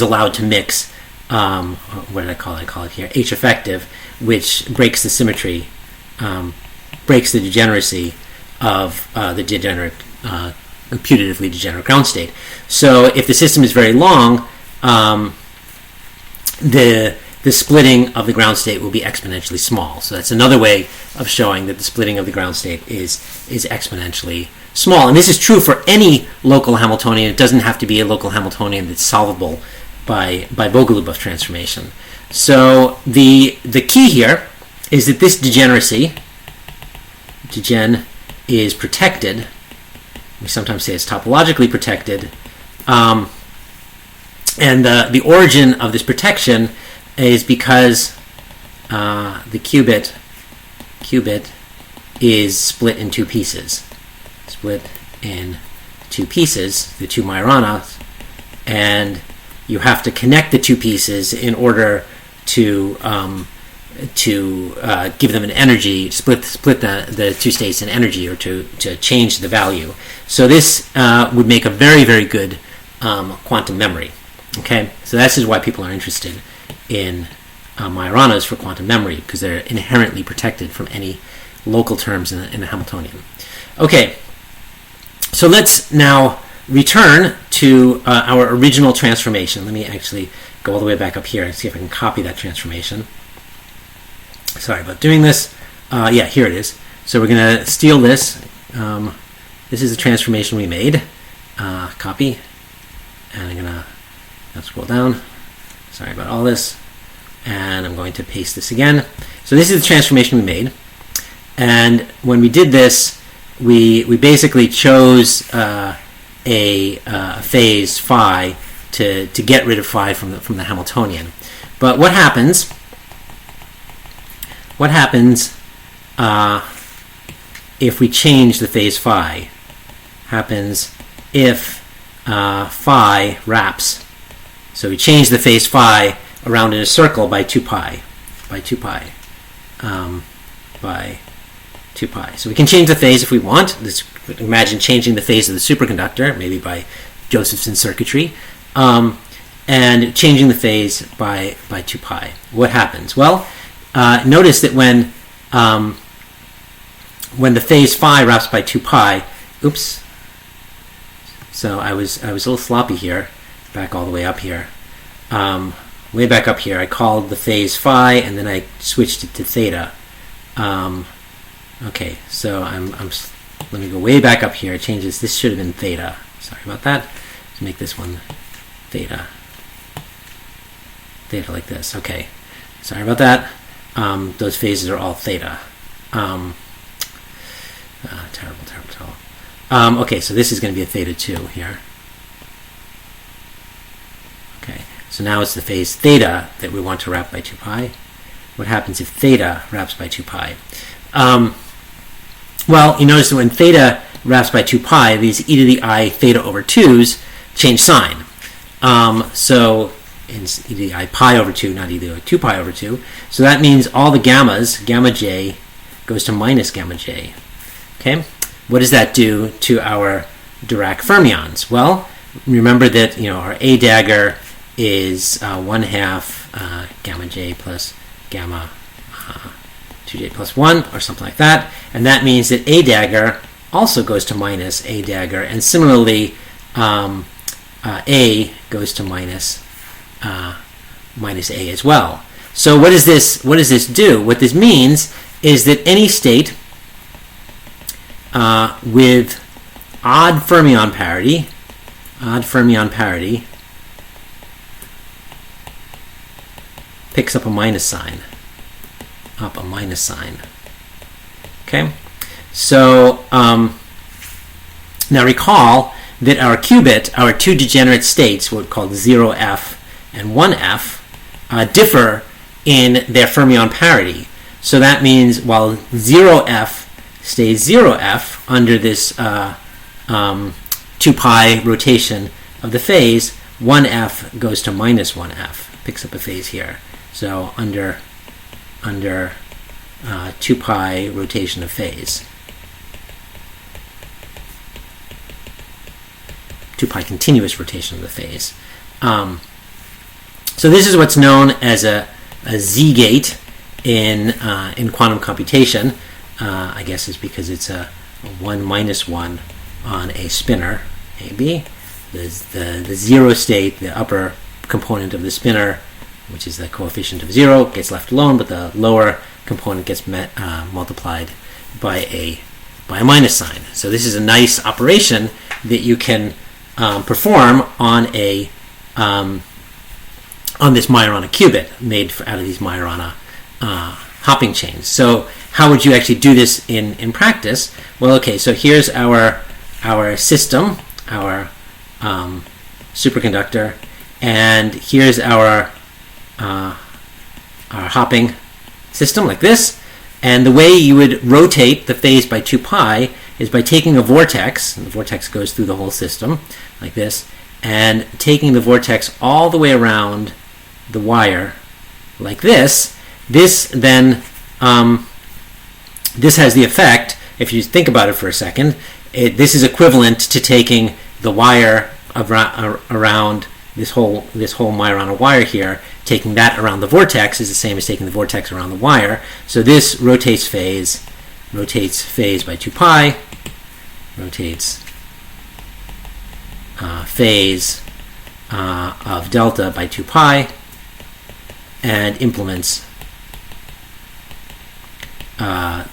allowed to mix. What did I call it? I call it here H effective, which breaks the symmetry, breaks the degeneracy of the putatively degenerate ground state. So if the system is very long, the splitting of the ground state will be exponentially small. So that's another way of showing that the splitting of the ground state is exponentially small. And this is true for any local Hamiltonian. It doesn't have to be a local Hamiltonian that's solvable by Bogoliubov transformation. So the key here is that this degeneracy, degen, is protected. We sometimes say it's topologically protected. And the origin of this protection is because the qubit is split in 2 pieces. The 2 Majoranas, and you have to connect the 2 pieces in order to give them an energy, split the 2 states in energy, or to change the value. So this would make a very, very good quantum memory. Okay, so this is why people are interested in Majoranas for quantum memory, because they're inherently protected from any local terms in the Hamiltonian. Okay, so let's now return to our original transformation. Let me actually go all the way back up here and see if I can copy that transformation. Sorry about doing this. Yeah, here it is. So we're going to steal this. This is the transformation we made. Copy. And I'm going to scroll down. Sorry about all this. And I'm going to paste this again. So this is the transformation we made. And when we did this, we basically chose a phase phi to get rid of phi from the Hamiltonian. But what happens? What happens if we change the phase phi? Happens if phi wraps. So we change the phase phi around in a circle by 2 pi. By 2 pi. So we can change the phase if we want. Imagine changing the phase of the superconductor, maybe by Josephson circuitry, and changing the phase by 2 pi. What happens? Well, notice that when the phase phi wraps by 2 pi, oops. So I was a little sloppy here, back all the way up here. Way back up here, I called the phase phi, and then I switched it to theta. Okay, so let me go way back up here. It changes. This should have been theta. Sorry about that. Let's make this one theta. Theta like this. Okay, sorry about that. Those phases are all theta. Terrible. Okay, so this is going to be a theta 2 here. Okay, so now it's the phase theta that we want to wrap by 2 pi. What happens if theta wraps by 2 pi? Well, you notice that when theta wraps by 2 pi, these e to the I theta over 2's change sign. So it's e to the I pi over 2, not e to the I 2 pi over 2. So that means all the gammas, gamma j, goes to minus gamma j. Okay? What does that do to our Dirac fermions? Well, remember that our A dagger is 1/2 gamma j plus gamma 2j plus 1, or something like that. And that means that A dagger also goes to minus A dagger, and similarly A goes to minus A as well. So what does this do? What this means is that any state with odd fermion parity picks up a minus sign. Okay, so now recall that our qubit, our two degenerate states, what we call 0f and 1f, differ in their fermion parity. So that means while 0f stays 0f under this 2 pi rotation of the phase, 1f goes to minus 1f, picks up a phase here. So under 2 pi rotation of phase. 2 pi continuous rotation of the phase. So this is what's known as a Z-gate in quantum computation. I guess it's because it's a 1 minus 1 on a spinner, AB. The 0 state, the upper component of the spinner, which is the coefficient of 0, gets left alone, but the lower component gets multiplied by a minus sign. So this is a nice operation that you can perform on this Majorana qubit made out of these Majorana hopping chains. So how would you actually do this in practice? Well, okay, so here's our system, our superconductor, and here's our hopping system like this. And the way you would rotate the phase by 2 pi is by taking a vortex, and the vortex goes through the whole system like this, and taking the vortex all the way around the wire like this. This then this has the effect, if you think about it for a second, this is equivalent to taking the wire around this whole Majorana wire here. Taking that around the vortex is the same as taking the vortex around the wire. So this rotates phase by 2 pi, rotates phase of delta by 2 pi, and implements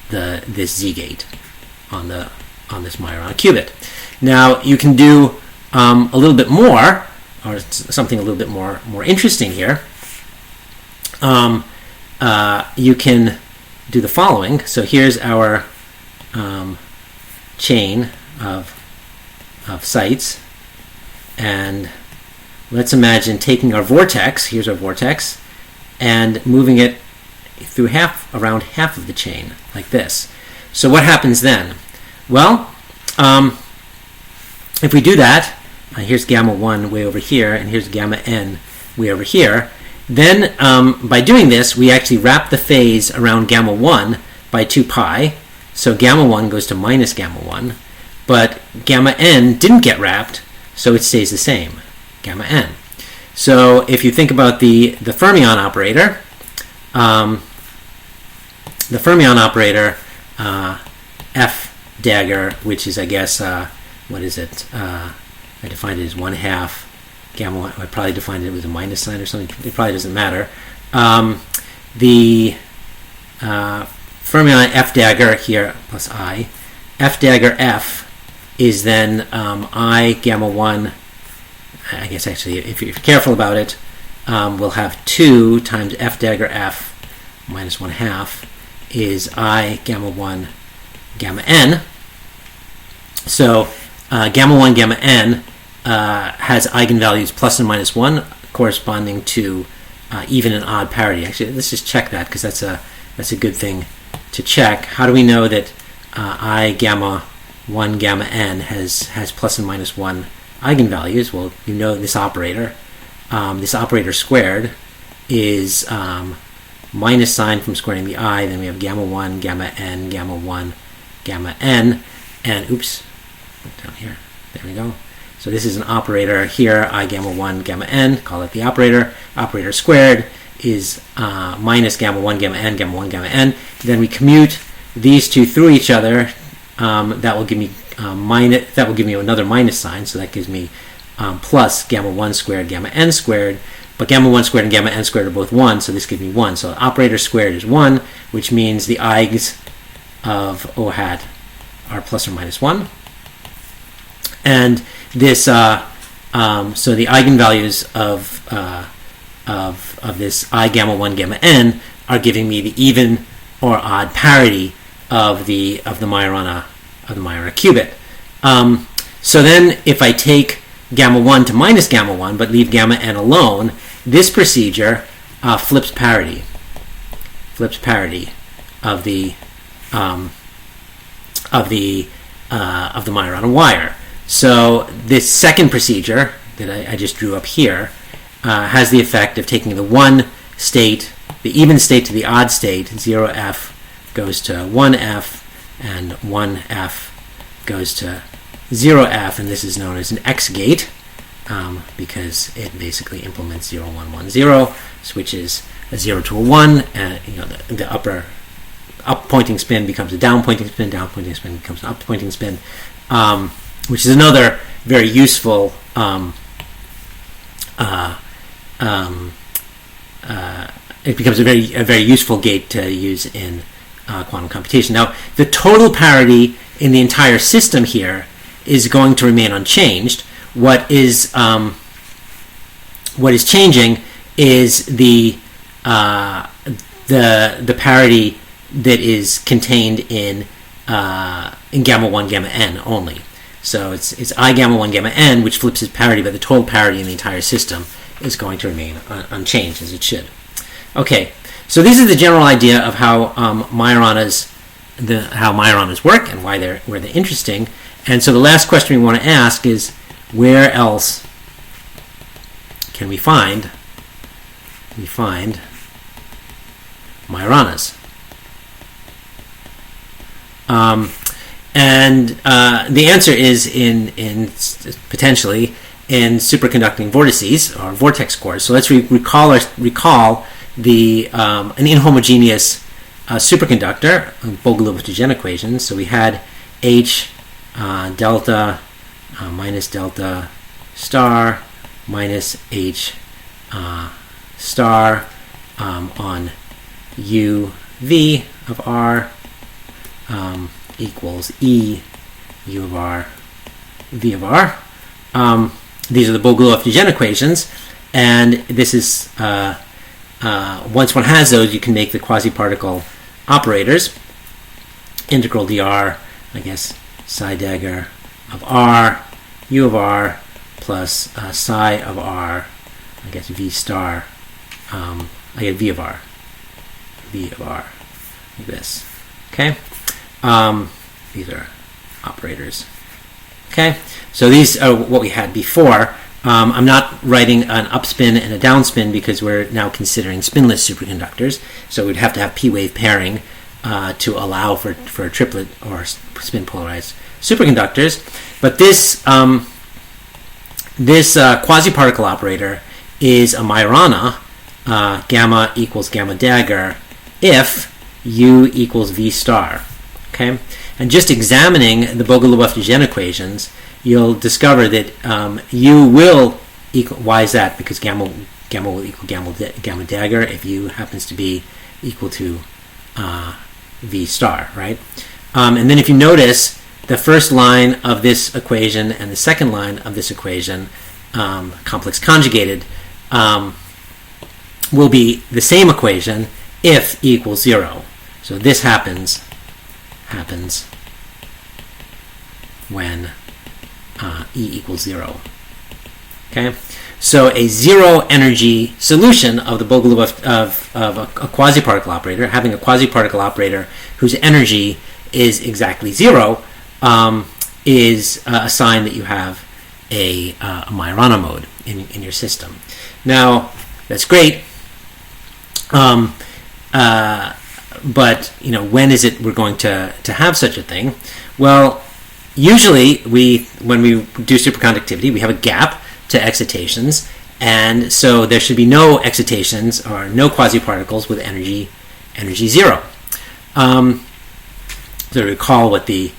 this Z-gate on this Majorana qubit. Now you can do a little bit more, or something a little bit more interesting here. You can do the following. So here's our chain of sites, and let's imagine taking our vortex, here's our vortex, and moving it through around half of the chain, like this. So what happens then? Well, if we do that, here's gamma 1 way over here, and here's gamma n way over here, then by doing this, we actually wrap the phase around gamma 1 by 2 pi, so gamma 1 goes to minus gamma 1, but gamma n didn't get wrapped, so it stays the same, gamma n. So if you think about the fermion operator, F dagger, which is, I guess, what is it? I defined it as 1/2 gamma 1. I probably defined it with a minus sign or something. It probably doesn't matter. The fermion F dagger here plus I. F dagger F is then I gamma 1. I guess actually, if you're careful about it, we'll have 2 times F dagger F minus 1/2 is I gamma 1 gamma n. So gamma 1 gamma n has eigenvalues plus and minus 1 corresponding to even and odd parity. Actually, let's just check that because that's a good thing to check. How do we know that I gamma 1 gamma n has plus and minus 1 eigenvalues? Well, you know this operator squared is minus sign from squaring the I, then we have gamma 1 gamma n gamma 1 gamma n, and oops, down here, there we go. So this is an operator here, I gamma 1 gamma n, call it the operator. Operator squared is minus gamma 1 gamma n gamma 1 gamma n. Then we commute these two through each other. That will give me that will give me another minus sign, so that gives me plus gamma 1 squared gamma n squared. But gamma 1 squared and gamma n squared are both 1, so this gives me 1. So operator squared is 1, which means the eigs of O hat are plus or minus 1. And this, so the eigenvalues of this I gamma 1 gamma n are giving me the even or odd parity of the Majorana qubit. So then, if I take gamma 1 to minus gamma 1, but leave gamma n alone, this procedure flips parity. Flips parity of the Majorana wire. So this second procedure that I just drew up here has the effect of taking the one state, the even state to the odd state, 0f goes to 1f, and 1f goes to 0f, and this is known as an X gate because it basically implements 0, 1, 1, 0, switches a 0 to a 1, and the upper up pointing spin becomes a down pointing spin, down pointing spin becomes an up pointing spin, which is another very useful it becomes a very useful gate to use in quantum computation. Now, the total parity in the entire system here is going to remain unchanged. What is changing is the parity that is contained in gamma 1 gamma n only. So it's I gamma 1 gamma n which flips its parity, but the total parity in the entire system is going to remain unchanged, as it should. Okay, so this is the general idea of how Majoranas work and why they're interesting. And so the last question we want to ask is, where else can we find Majoranas? And the answer is in potentially in superconducting vortices or vortex cores. So let's recall the an inhomogeneous superconductor, Bogoliubov-Dugen equations. So we had H delta minus delta star minus H star on U V of R equals E U of R V of R. These are the Bogoliubov-Dugen equations, and this is once one has those, you can make the quasi-particle operators. Integral dr, I guess, psi dagger of R, U of R, plus psi of r, I guess v star, I get v of r, like this. Okay, these are operators. Okay, so these are what we had before. I'm not writing an upspin and a downspin because we're now considering spinless superconductors. So we'd have to have p-wave pairing to allow for a triplet or spin polarized superconductors. But this quasi-particle operator is a Majorana, gamma equals gamma dagger, if u equals v star. Okay, and just examining the Bogoliubov-Djian equations, you'll discover that u will equal. Why is that? Because gamma will equal gamma dagger if u happens to be equal to v star, right? And then if you notice, the first line of this equation and the second line of this equation, complex conjugated, will be the same equation if e equals 0. So this happens when E equals 0. Okay, so a zero energy solution of the Bogoliubov of a quasi-particle operator, having a quasi-particle operator whose energy is exactly 0, is a sign that you have a Majorana mode in your system. Now that's great, but when is it we're going to have such a thing? Well, usually when we do superconductivity, we have a gap to excitations, and so there should be no excitations or no quasi-particles with energy 0. So recall what the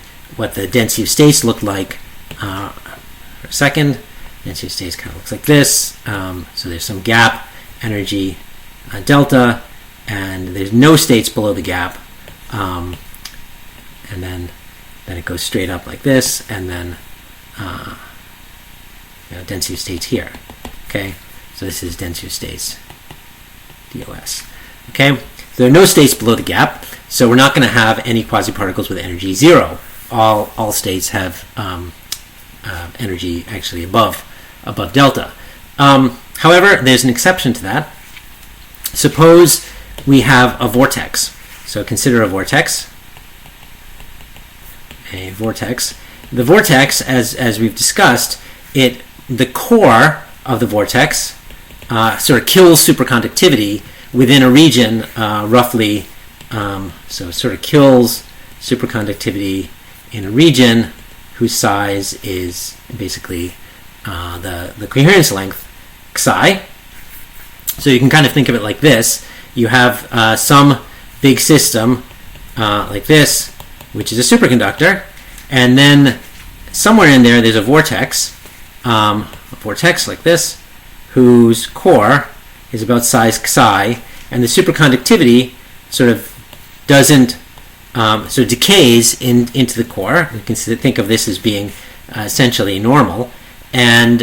density of states looked like for a second. Density of states kind of looks like this. So there's some gap, energy delta, and there's no states below the gap, and then it goes straight up like this, and then density of states here. Okay, so this is density of states, DOS. Okay, so there are no states below the gap, so we're not going to have any quasi-particles with energy 0. All states have energy actually above delta. However, there's an exception to that. Suppose we have a vortex. So consider a vortex. The vortex, as we've discussed, the core of the vortex sort of kills superconductivity within a region roughly. So it sort of kills superconductivity in a region whose size is basically the coherence length psi. So you can kind of think of it like this. You have some big system like this, which is a superconductor, and then somewhere in there's a vortex like this, whose core is about size psi, and the superconductivity sort of decays into the core. You can think of this as being essentially normal, and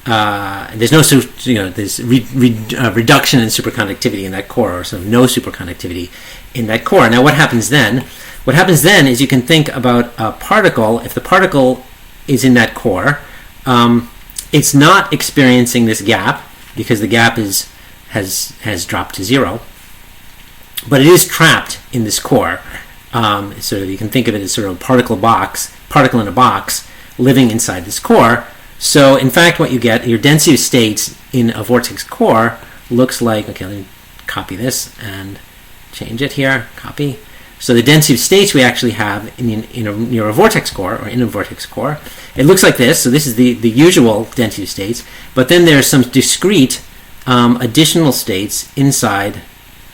there's no there's reduction in superconductivity in that core, or sort of no superconductivity in that core. Now what happens then? What happens then is you can think about a particle. If the particle is in that core, it's not experiencing this gap because the gap has dropped to 0, but it is trapped in this core. So you can think of it as sort of a particle in a box living inside this core. So in fact what you get, your density of states in a vortex core looks like, okay, let me copy this and change it here, copy. So the density of states we actually have near a vortex core, or in a vortex core, it looks like this. So this is the usual density of states, but then there's some discrete additional states inside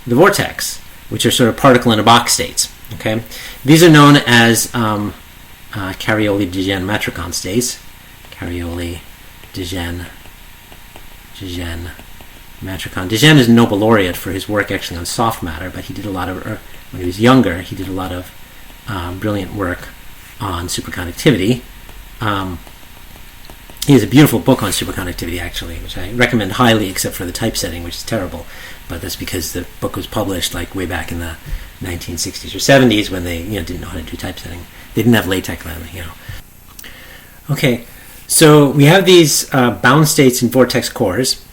the vortex, which are sort of particle in a box states. Okay, these are known as Carioli-Djian Matricon states. Carioli-Djian Matricon. Djian is a Nobel laureate for his work actually on soft matter, but he did a lot of, when he was younger, he did a lot of brilliant work on superconductivity. He has a beautiful book on superconductivity, actually, which I recommend highly, except for the typesetting, which is terrible. But that's because the book was published like way back in the 1960s or 70s when they didn't know how to do typesetting. They didn't have LaTeX then, Okay, So we have these bound states in vortex cores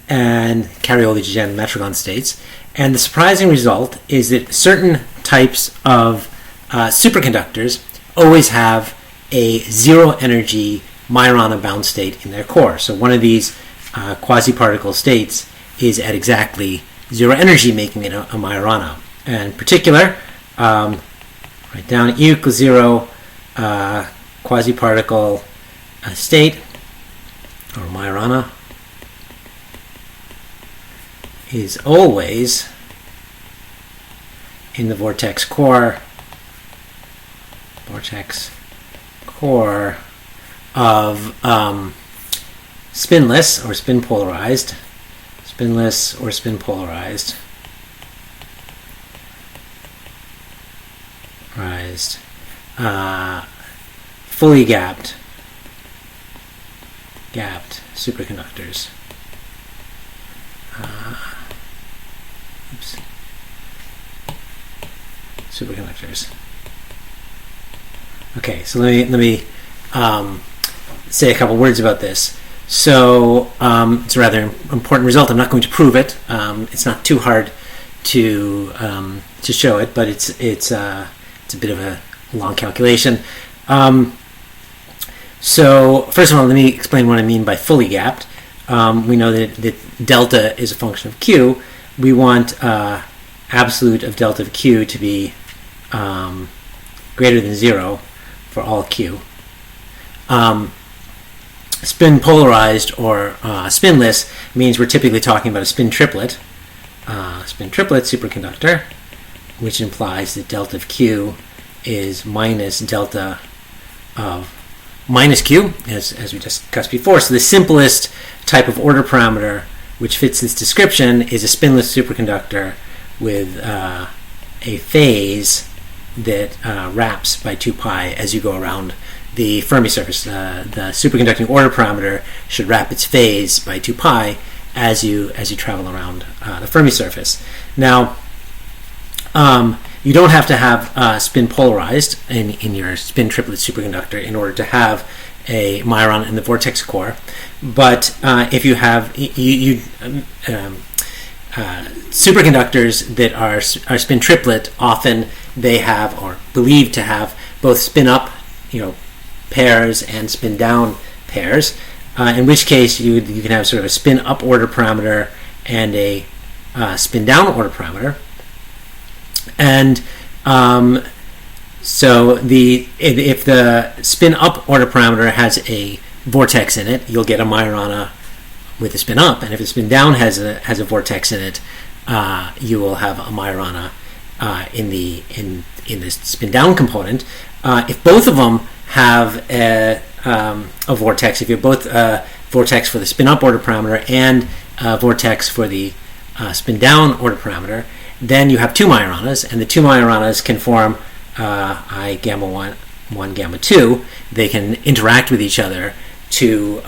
and carry all the geometric states. And the surprising result is that certain types of superconductors always have a zero energy Majorana bound state in their core. So one of these quasi-particle states is at exactly zero energy, making it a Majorana. And in particular, write down E equals 0 quasi-particle state, or Majorana, is always in the vortex core of spinless or spin polarized, fully gapped superconductors. Superconductors. Okay, so let me say a couple words about this. So it's a rather important result. I'm not going to prove it. It's not too hard to show it, but it's a bit of a long calculation. So first of all, let me explain what I mean by fully gapped. We know that delta is a function of Q. We want absolute of delta of Q to be greater than 0 for all Q. Spin polarized or spinless means we're typically talking about a spin triplet superconductor, which implies that delta of Q is minus delta of minus Q, as we discussed before. So the simplest type of order parameter which fits this description is a spinless superconductor with a phase that wraps by 2 pi as you go around the Fermi surface. The superconducting order parameter should wrap its phase by 2 pi as you travel around the Fermi surface. Now, you don't have to have spin polarized in your spin triplet superconductor in order to have a Majorana in the vortex core. But if you have superconductors that are spin triplet, often they have or believed to have both spin up, pairs and spin down pairs. In which case you can have sort of a spin up order parameter and a spin down order parameter. And so if the spin up order parameter has a vortex in it, you'll get a Majorana with a spin up, and if the spin down has a vortex in it, you will have a Majorana in the spin down component. If both of them have a vortex, if you have both a vortex for the spin up order parameter and a vortex for the spin down order parameter, then you have 2 Majoranas, and the 2 Majoranas can form I gamma 1 gamma 2. They can interact with each other to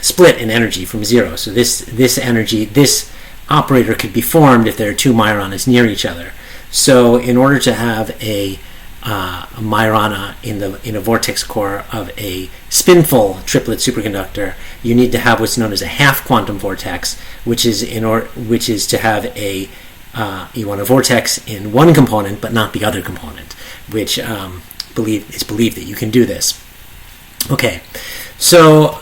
split in energy from 0. So this operator could be formed if there are 2 Majoranas near each other. So in order to have a Majorana in a vortex core of a spinful triplet superconductor, you need to have what's known as a half quantum vortex, which is to have you want a vortex in one component but not the other component, which it's believed that you can do this. Okay, so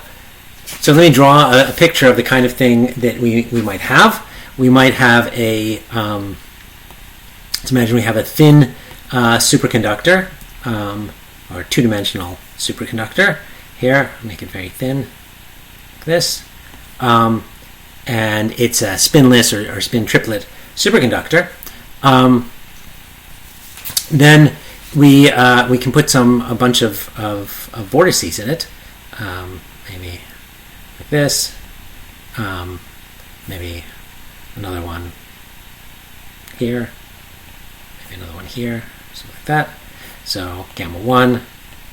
let me draw a picture of the kind of thing that we might have. We might have let's imagine we have a thin superconductor, or two-dimensional superconductor. Here, make it very thin, like this. And it's a spinless or spin triplet superconductor. Then we can put a bunch of vortices in it, maybe like this, maybe another one here, maybe another one here, something like that. So gamma 1,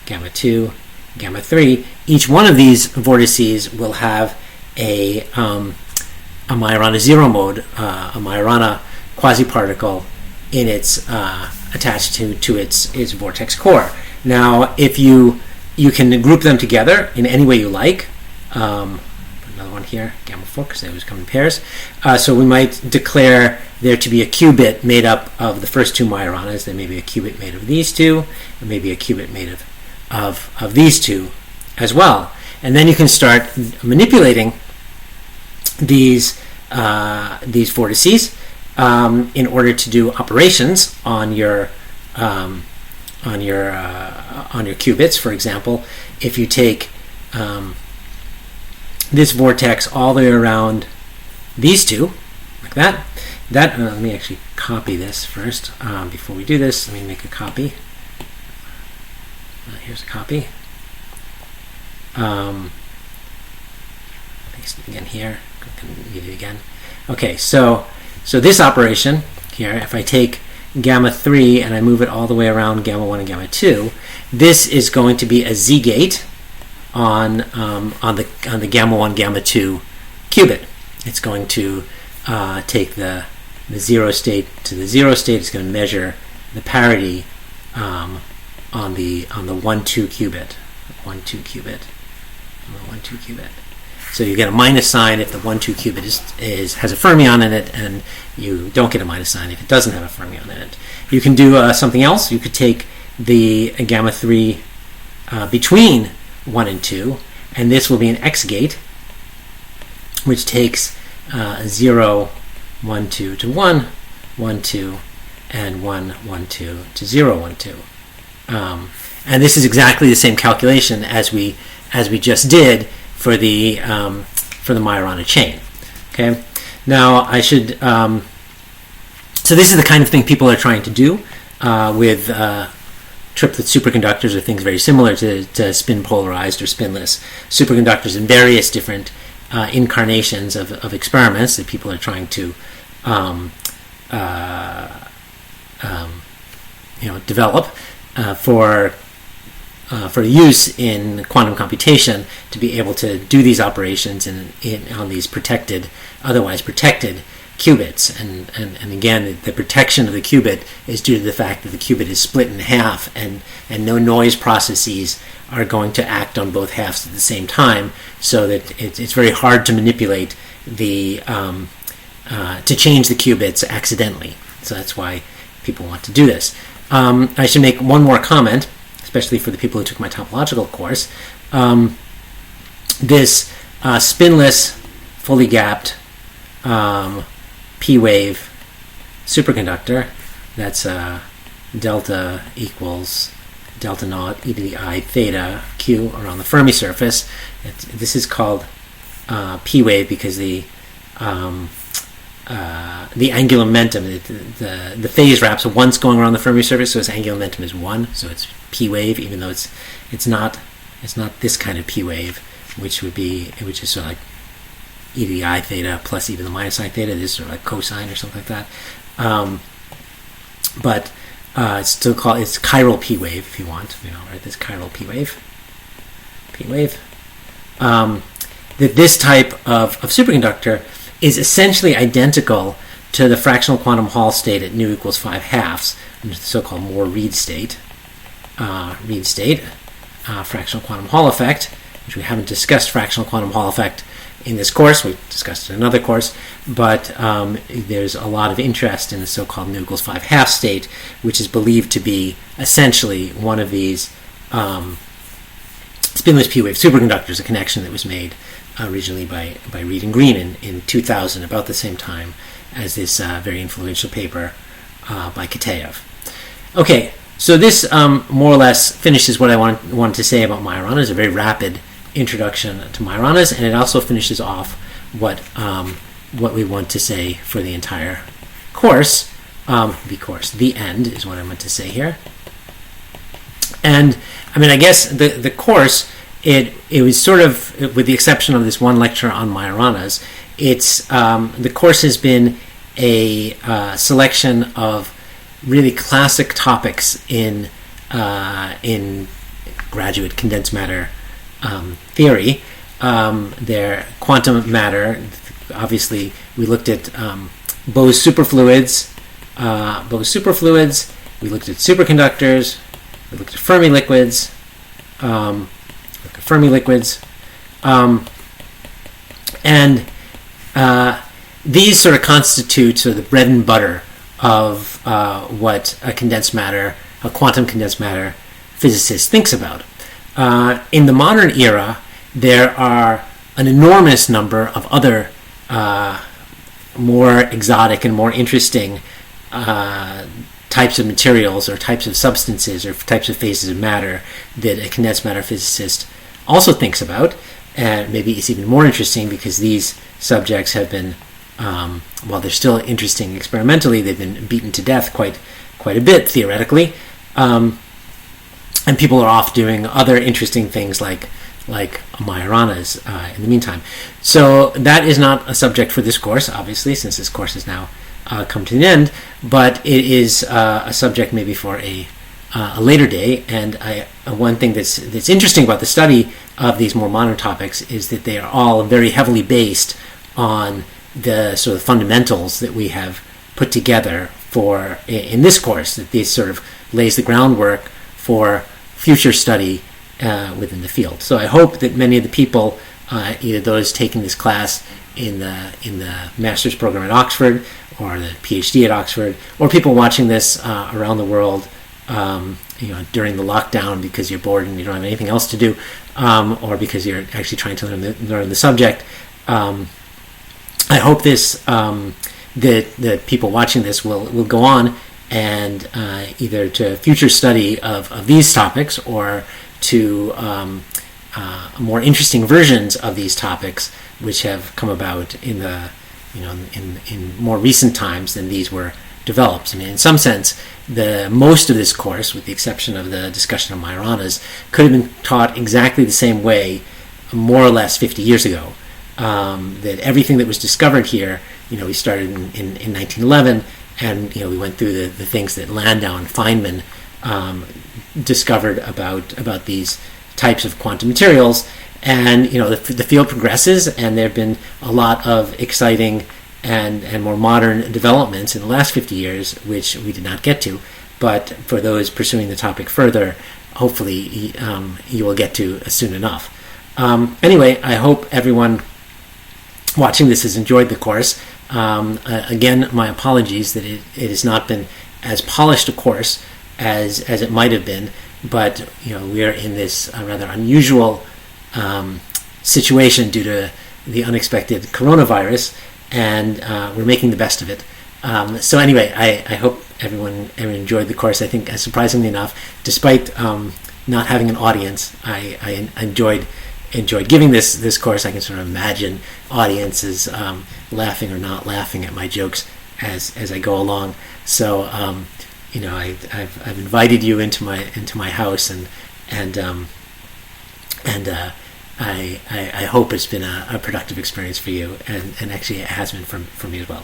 gamma 2, gamma 3. Each one of these vortices will have a Majorana zero mode, a Majorana quasi-particle in its attached to its vortex core. Now, if you you can group them together in any way you like. Another one here, gamma 4, because they always come in pairs. So we might declare there to be a qubit made up of the first two Majoranas. There may be a qubit made of these two, and maybe a qubit made of these two as well. And then you can start manipulating these vortices in order to do operations on your qubits. For example, if you take this vortex all the way around these two, like that. Let me actually copy this first before we do this. Let me make a copy. Here's a copy. Paste it again here. Need it again. Okay, so this operation here, if I take gamma 3 and I move it all the way around gamma 1 and gamma 2, this is going to be a Z gate on the gamma 1 gamma 2 qubit. It's going to take the 0 state to the 0 state. It's going to measure the parity on the 1-2 qubit. 1-2 qubit. 1-2 qubit. So you get a minus sign if the 1-2 qubit has a fermion in it, and you don't get a minus sign if it doesn't have a fermion in it. You can do something else. You could take the gamma 3 between 1 and 2, and this will be an X gate, which takes 0, 1, 2 to 1, 1, 2, and 1, 1, 2 to 0, 1, 2. And this is exactly the same calculation as we just did for the Majorana chain. Okay. Now I should. So this is the kind of thing people are trying to do with triplet superconductors, or things very similar to spin polarized or spinless superconductors in various different incarnations of experiments that people are trying to develop for use in quantum computation, to be able to do these operations on these otherwise protected qubits. And again, the protection of the qubit is due to the fact that the qubit is split in half, and no noise processes are going to act on both halves at the same time, so that it's very hard to manipulate to change the qubits accidentally. So that's why people want to do this. I should make one more comment, especially for the people who took my topological course. This spinless, fully gapped P-wave superconductor, that's delta equals delta naught e to the I theta q around the Fermi surface. This is called P-wave because the angular momentum, the phase wraps once going around the Fermi surface, so its angular momentum is 1, so it's P-wave, even though it's not this kind of P-wave, which is sort of like e to the I theta plus e to the minus I theta. This is sort of like cosine or something like that. But it's still called, it's chiral P-wave if you want. Right? This chiral P-wave. That this type of superconductor is essentially identical to the fractional quantum Hall state at nu equals 5/2, the so-called Moore-Reed state. Fractional quantum Hall effect, which we haven't discussed fractional quantum Hall effect in this course. We've discussed it in another course, but there's a lot of interest in the so-called nu equals 5/2 state, which is believed to be essentially one of these spinless P-wave superconductors, a connection that was made originally by Reed and Green in 2000, about the same time as this very influential paper by Kitaev. Okay, so this more or less finishes what I wanted to say about Majoranas, a very rapid introduction to Majoranas, and it also finishes off what we want to say for the entire course. The end is what I meant to say here. And I mean, I guess the course, it was sort of, with the exception of this one lecture on Majoranas, the course has been a selection of really classic topics in graduate condensed matter theory. Their quantum matter, obviously, we looked at Bose superfluids. We looked at superconductors. We looked at Fermi liquids. Fermi liquids, and these sort of constitute sort of the bread and butter of what a quantum condensed matter physicist thinks about. In the modern era, there are an enormous number of other more exotic and more interesting types of materials or types of substances or types of phases of matter that a condensed matter physicist also thinks about. And maybe it's even more interesting because these subjects have been, while they're still interesting experimentally, they've been beaten to death quite a bit theoretically. And people are off doing other interesting things like Majoranas in the meantime. So that is not a subject for this course, obviously, since this course has now come to an end, but it is a subject maybe for a later day. And one thing that's interesting about the study of these more modern topics is that they are all very heavily based on the sort of fundamentals that we have put together for in this course, that this sort of lays the groundwork for future study within the field. So I hope that many of the people, either those taking this class in the master's program at Oxford or the PhD at Oxford, or people watching this around the world, during the lockdown because you're bored and you don't have anything else to do, or because you're actually trying to learn the subject. I hope this that people watching this will go on and either to future study of these topics or to more interesting versions of these topics, which have come about in the in more recent times than these were developed. I mean, in some sense, most of this course, with the exception of the discussion of Majoranas, could have been taught exactly the same way, more or less 50 years ago. That everything that was discovered here, we started in 1911, and we went through the things that Landau and Feynman discovered about these types of quantum materials, and the field progresses, and there have been a lot of exciting and more modern developments in the last 50 years, which we did not get to. But for those pursuing the topic further, hopefully you will get to soon enough. Anyway, I hope everyone watching this has enjoyed the course. Again, my apologies that it has not been as polished a course as it might have been, but we are in this rather unusual situation due to the unexpected coronavirus, and we're making the best of it. So anyway, I hope everyone enjoyed the course. I think, surprisingly enough, despite not having an audience, I enjoyed giving this course. I can sort of imagine audiences laughing or not laughing at my jokes as I go along. So I've invited you into my house, and I hope it's been a productive experience for you, and actually it has been for me as well.